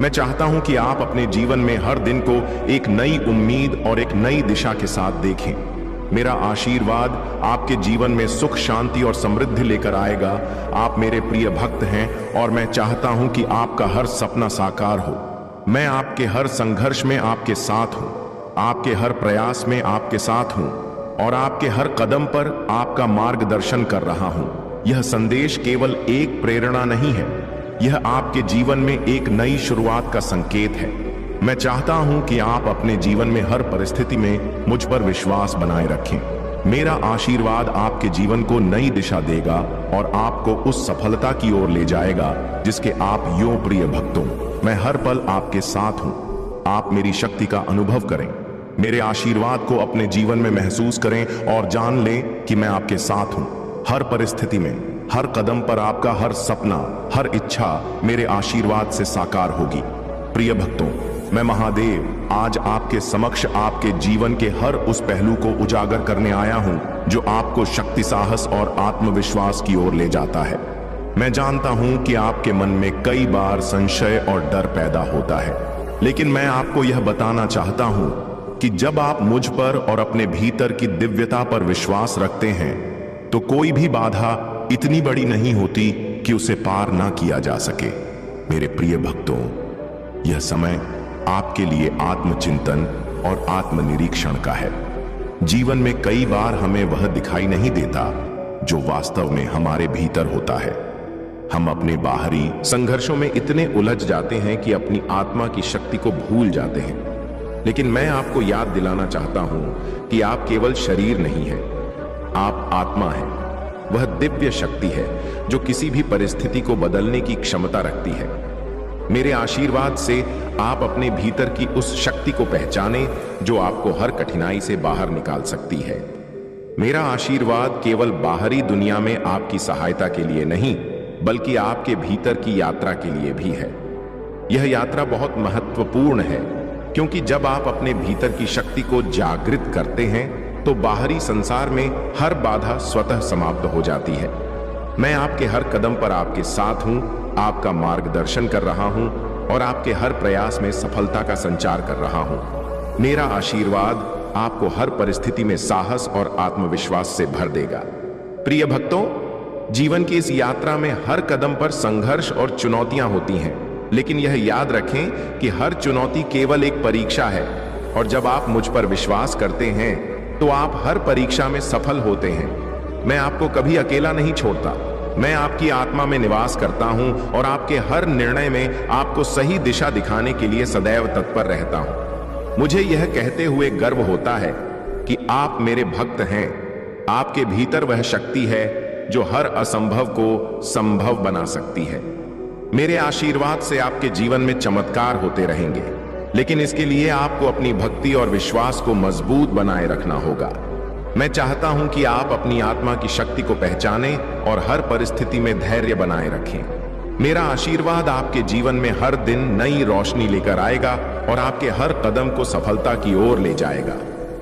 मैं चाहता हूं कि आप अपने जीवन में हर दिन को एक नई उम्मीद और एक नई दिशा के साथ देखें। मेरा आशीर्वाद आपके जीवन में सुख, शांति और समृद्धि लेकर आएगा। आप मेरे प्रिय भक्त हैं और मैं चाहता हूं कि आपका हर सपना साकार हो। मैं आपके हर संघर्ष में आपके साथ हूं, आपके हर प्रयास में आपके साथ हूं और आपके हर कदम पर आपका मार्गदर्शन कर रहा हूं। यह संदेश केवल एक प्रेरणा नहीं है, यह आपके जीवन में एक नई शुरुआत का संकेत है। मैं चाहता हूं कि आप अपने जीवन में हर परिस्थिति में मुझ पर विश्वास बनाए रखें। मेरा आशीर्वाद आपके जीवन को नई दिशा देगा और आपको उस सफलता की ओर ले जाएगा जिसके आप यों प्रिय भक्तों, मैं हर पल आपके साथ हूं। आप मेरी शक्ति का अनुभव करें, मेरे आशीर्वाद को अपने जीवन में महसूस करें और जान लें कि मैं आपके साथ हूं। हर परिस्थिति में, हर कदम पर आपका हर सपना, हर इच्छा मेरे आशीर्वाद से साकार होगी। प्रिय भक्तों, मैं महादेव आज आपके समक्ष आपके जीवन के हर उस पहलू को उजागर करने आया हूं जो आपको शक्ति, साहस और आत्मविश्वास की ओर ले जाता है। मैं जानता हूं कि आपके मन में कई बार संशय और डर पैदा होता है, लेकिन मैं आपको यह बताना चाहता हूं कि जब आप मुझ पर और अपने भीतर की दिव्यता पर विश्वास रखते हैं तो कोई भी बाधा इतनी बड़ी नहीं होती कि उसे पार ना किया जा सके। मेरे प्रिय भक्तों, यह समय आपके लिए आत्मचिंतन और आत्मनिरीक्षण का है। जीवन में कई बार हमें वह दिखाई नहीं देता जो वास्तव में हमारे भीतर होता है। हम अपने बाहरी संघर्षों में इतने उलझ जाते हैं कि अपनी आत्मा की शक्ति को भूल जाते हैं। लेकिन मैं आपको याद दिलाना चाहता हूं कि आप केवल शरीर नहीं हैं, आप आत्मा हैं। वह दिव्य शक्ति है जो किसी भी परिस्थिति को बदलने की क्षमता रखती है। मेरे आशीर्वाद से आप अपने भीतर की उस शक्ति को पहचानें जो आपको हर कठिनाई से बाहर निकाल सकती है। मेरा आशीर्वाद केवल बाहरी दुनिया में आपकी सहायता के लिए नहीं, बल्कि आपके भीतर की यात्रा के लिए भी है। यह यात्रा बहुत महत्वपूर्ण है क्योंकि जब आप अपने भीतर की शक्ति को जागृत करते हैं तो बाहरी संसार में हर बाधा स्वतः समाप्त हो जाती है। मैं आपके हर कदम पर आपके साथ हूं, आपका मार्गदर्शन कर रहा हूं और आपके हर प्रयास में सफलता का संचार कर रहा हूं। मेरा आशीर्वाद आपको हर परिस्थिति में साहस और आत्मविश्वास से भर देगा। प्रिय भक्तों, जीवन की इस यात्रा में हर कदम पर संघर्ष और चुनौतियां होती हैं, लेकिन यह याद रखें कि हर चुनौती केवल एक परीक्षा है, और जब आप मुझ पर विश्वास करते हैं तो आप हर परीक्षा में सफल होते हैं। मैं आपको कभी अकेला नहीं छोड़ता। मैं आपकी आत्मा में निवास करता हूं और आपके हर निर्णय में आपको सही दिशा दिखाने के लिए सदैव तत्पर रहता हूं। मुझे यह कहते हुए गर्व होता है कि आप मेरे भक्त हैं। आपके भीतर वह शक्ति है जो हर असंभव को संभव बना सकती है। मेरे आशीर्वाद से आपके जीवन में चमत्कार होते रहेंगे, लेकिन इसके लिए आपको अपनी भक्ति और विश्वास को मजबूत बनाए रखना होगा। मैं चाहता हूं कि आप अपनी आत्मा की शक्ति को पहचानें और हर परिस्थिति में धैर्य बनाए रखें। मेरा आशीर्वाद आपके जीवन में हर दिन नई रोशनी लेकर आएगा और आपके हर कदम को सफलता की ओर ले जाएगा।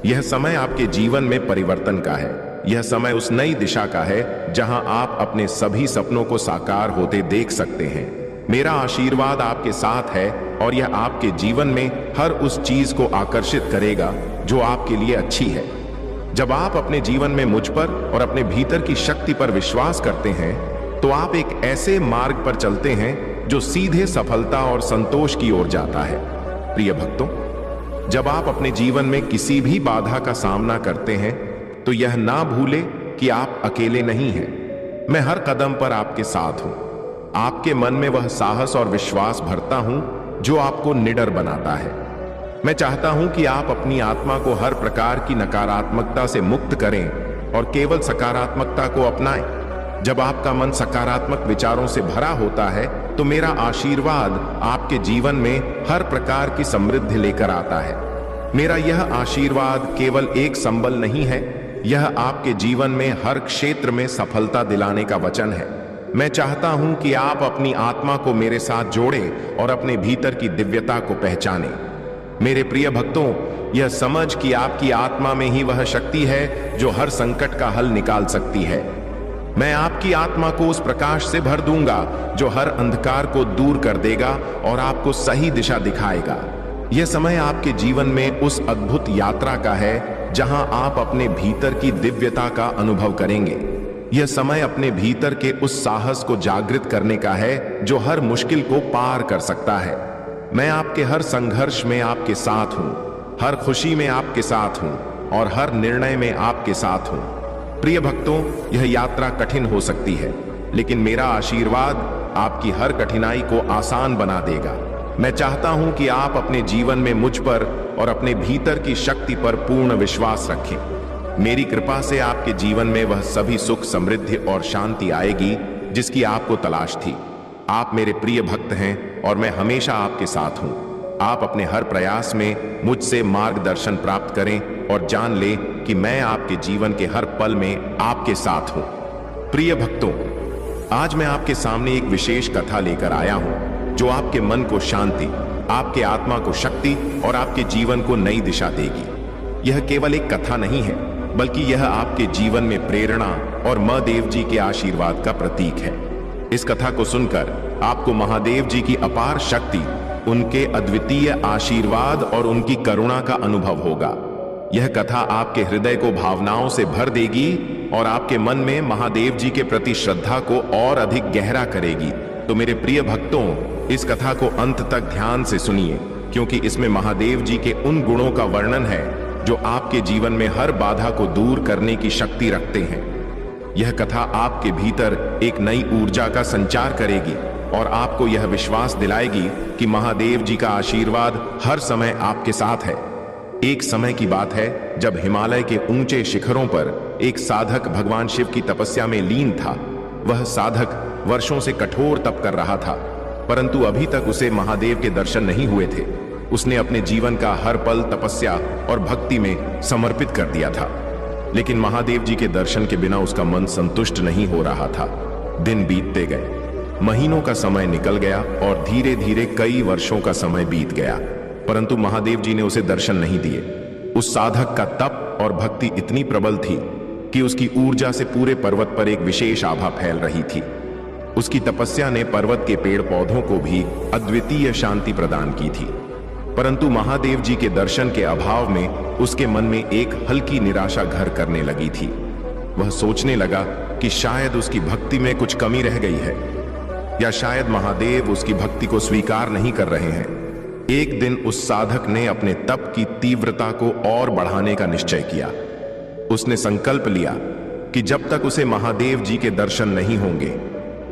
यह समय आपके जीवन में परिवर्तन का है। यह समय उस नई दिशा का है जहां आप अपने सभी सपनों को साकार होते देख सकते हैं। मेरा आशीर्वाद आपके साथ है और यह आपके जीवन में हर उस चीज को आकर्षित करेगा जो आपके लिए अच्छी है। जब आप अपने जीवन में मुझ पर और अपने भीतर की शक्ति पर विश्वास करते हैं तो आप एक ऐसे मार्ग पर चलते हैं जो सीधे सफलता और संतोष की ओर जाता है। प्रिय भक्तों, जब आप अपने जीवन में किसी भी बाधा का सामना करते हैं तो यह ना भूले कि आप अकेले नहीं हैं। मैं हर कदम पर आपके साथ हूं। आपके मन में वह साहस और विश्वास भरता हूं जो आपको निडर बनाता है। मैं चाहता हूं कि आप अपनी आत्मा को हर प्रकार की नकारात्मकता से मुक्त करें और केवल सकारात्मकता को अपनाएं। जब आपका मन सकारात्मक विचारों से भरा होता है तो मेरा आशीर्वाद आपके जीवन में हर प्रकार की समृद्धि लेकर आता है। मेरा यह आशीर्वाद केवल एक संबल नहीं है, यह आपके जीवन में हर क्षेत्र में सफलता दिलाने का वचन है। मैं चाहता हूं कि आप अपनी आत्मा को मेरे साथ जोड़ें और अपने भीतर की दिव्यता को पहचानें। मेरे प्रिय भक्तों, यह समझ कि आपकी आत्मा में ही वह शक्ति है जो हर संकट का हल निकाल सकती है। मैं आपकी आत्मा को उस प्रकाश से भर दूंगा जो हर अंधकार को दूर कर देगा और आपको सही दिशा दिखाएगा। यह समय आपके जीवन में उस अद्भुत यात्रा का है जहां आप अपने भीतर की दिव्यता का अनुभव करेंगे। यह समय अपने भीतर के उस साहस को जागृत करने का है जो हर मुश्किल को पार कर सकता है। मैं आपके हर संघर्ष में आपके साथ हूं, हर खुशी में आपके साथ हूं और हर निर्णय में आपके साथ हूं। प्रिय भक्तों, यह यात्रा कठिन हो सकती है, लेकिन मेरा आशीर्वाद आपकी हर कठिनाई को आसान बना देगा। मैं चाहता हूं कि आप अपने जीवन में मुझ पर और अपने भीतर की शक्ति पर पूर्ण विश्वास रखें। मेरी कृपा से आपके जीवन में वह सभी सुख, समृद्धि और शांति आएगी जिसकी आपको तलाश थी। आप मेरे प्रिय भक्त हैं और मैं हमेशा आपके साथ हूं। आप अपने हर प्रयास में मुझसे मार्गदर्शन प्राप्त करें और जान लें कि मैं आपके जीवन के हर पल में आपके साथ हूं। प्रिय भक्तों, आज मैं आपके सामने एक विशेष कथा लेकर आया हूं जो आपके मन को शांति, आपके आत्मा को शक्ति और आपके जीवन को नई दिशा देगी। यह केवल एक कथा नहीं है, बल्कि यह आपके जीवन में प्रेरणा और महादेव जी के आशीर्वाद का प्रतीक है। इस कथा को सुनकर आपको महादेव जी की अपार शक्ति, उनके अद्वितीय आशीर्वाद और उनकी करुणा का अनुभव होगा। यह कथा आपके हृदय को भावनाओं से भर देगी और आपके मन में महादेव जी के प्रति श्रद्धा को और अधिक गहरा करेगी। तो मेरे प्रिय भक्तों, इस कथा को अंत तक ध्यान से सुनिए, क्योंकि इसमें महादेव जी के उन गुणों का वर्णन है जो आपके जीवन में हर बाधा को दूर करने की शक्ति रखते हैं। यह कथा आपके भीतर एक नई ऊर्जा का संचार करेगी और आपको यह विश्वास दिलाएगी कि महादेव जी का आशीर्वाद हर समय आपके साथ है। एक समय की बात है जब हिमालय के ऊंचे शिखरों पर एक साधक भगवान शिव की तपस्या में लीन था। वह साधक वर्षों से कठोर तप कर रहा था, परंतु अभी तक उसे महादेव के दर्शन नहीं हुए थे। उसने अपने जीवन का हर पल तपस्या और भक्ति में समर्पित कर दिया था, लेकिन महादेव जी के दर्शन के बिना उसका मन संतुष्ट नहीं हो रहा था। दिन बीतते गए, महीनों का समय निकल गया और धीरे धीरे कई वर्षों का समय बीत गया, परंतु महादेव जी ने उसे दर्शन नहीं दिए। उस साधक का तप और भक्ति इतनी प्रबल थी कि उसकी ऊर्जा से पूरे पर्वत पर एक विशेष आभा फैल रही थी। उसकी तपस्या ने पर्वत के पेड़ पौधों को भी अद्वितीय शांति प्रदान की थी, परंतु महादेव जी के दर्शन के अभाव में उसके मन में एक हल्की निराशा घर करने लगी थी। वह सोचने लगा कि शायद उसकी भक्ति में कुछ कमी रह गई है, या शायद महादेव उसकी भक्ति को स्वीकार नहीं कर रहे हैं। एक दिन उस साधक ने अपने तप की तीव्रता को और बढ़ाने का निश्चय किया। उसने संकल्प लिया कि जब तक उसे महादेव जी के दर्शन नहीं होंगे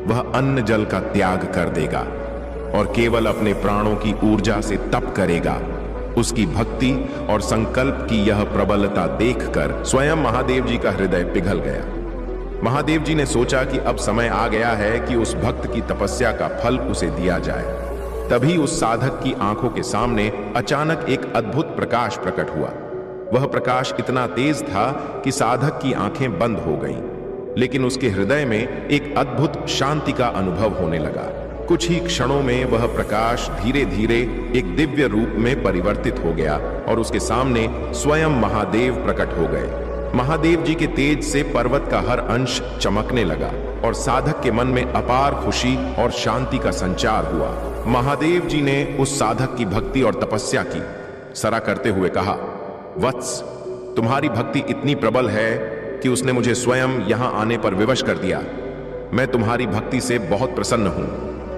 वह अन्न जल का त्याग कर देगा और केवल अपने प्राणों की ऊर्जा से तप करेगा। उसकी भक्ति और संकल्प की यह प्रबलता देखकर स्वयं महादेव जी का हृदय पिघल गया। महादेव जी ने सोचा कि अब समय आ गया है कि उस भक्त की तपस्या का फल उसे दिया जाए। तभी उस साधक की आंखों के सामने अचानक एक अद्भुत प्रकाश प्रकट हुआ। वह प्रकाश इतना तेज था कि साधक की आंखें बंद हो गईं, लेकिन उसके हृदय में एक अद्भुत शांति का अनुभव होने लगा। कुछ ही क्षणों में वह प्रकाश धीरे धीरे एक दिव्य रूप में परिवर्तित हो गया और उसके सामने स्वयं महादेव प्रकट हो गए। महादेव जी के तेज से पर्वत का हर अंश चमकने लगा और साधक के मन में अपार खुशी और शांति का संचार हुआ। महादेव जी ने उस साधक की भक्ति और तपस्या की सराह करते हुए कहा, वत्स, तुम्हारी भक्ति इतनी प्रबल है कि उसने मुझे स्वयं यहां आने पर विवश कर दिया। मैं तुम्हारी भक्ति से बहुत प्रसन्न हूं।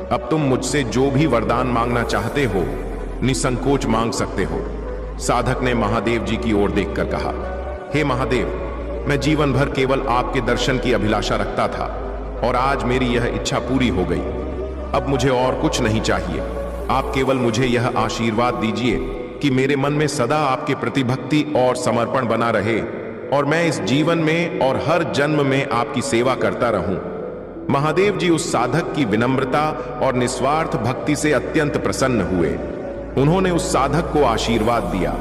अब तुम मुझसे जो भी वरदान मांगना चाहते हो निसंकोच मांग सकते हो। साधक ने महादेव जी की ओर देखकर कहा, हे महादेव, मैं जीवन भर केवल आपके दर्शन की अभिलाषा रखता था और आज मेरी यह इच्छा पूरी हो गई। अब मुझे और कुछ नहीं चाहिए। आप केवल मुझे यह आशीर्वाद दीजिए कि मेरे मन में सदा आपके प्रति भक्ति और समर्पण बना रहे और मैं इस जीवन में और हर जन्म में आपकी सेवा करता रहूं। महादेव जी उस साधक की विनम्रता और निस्वार्थ भक्ति से अत्यंत प्रसन्न हुए। उन्होंने उस साधक को आशीर्वाद दिया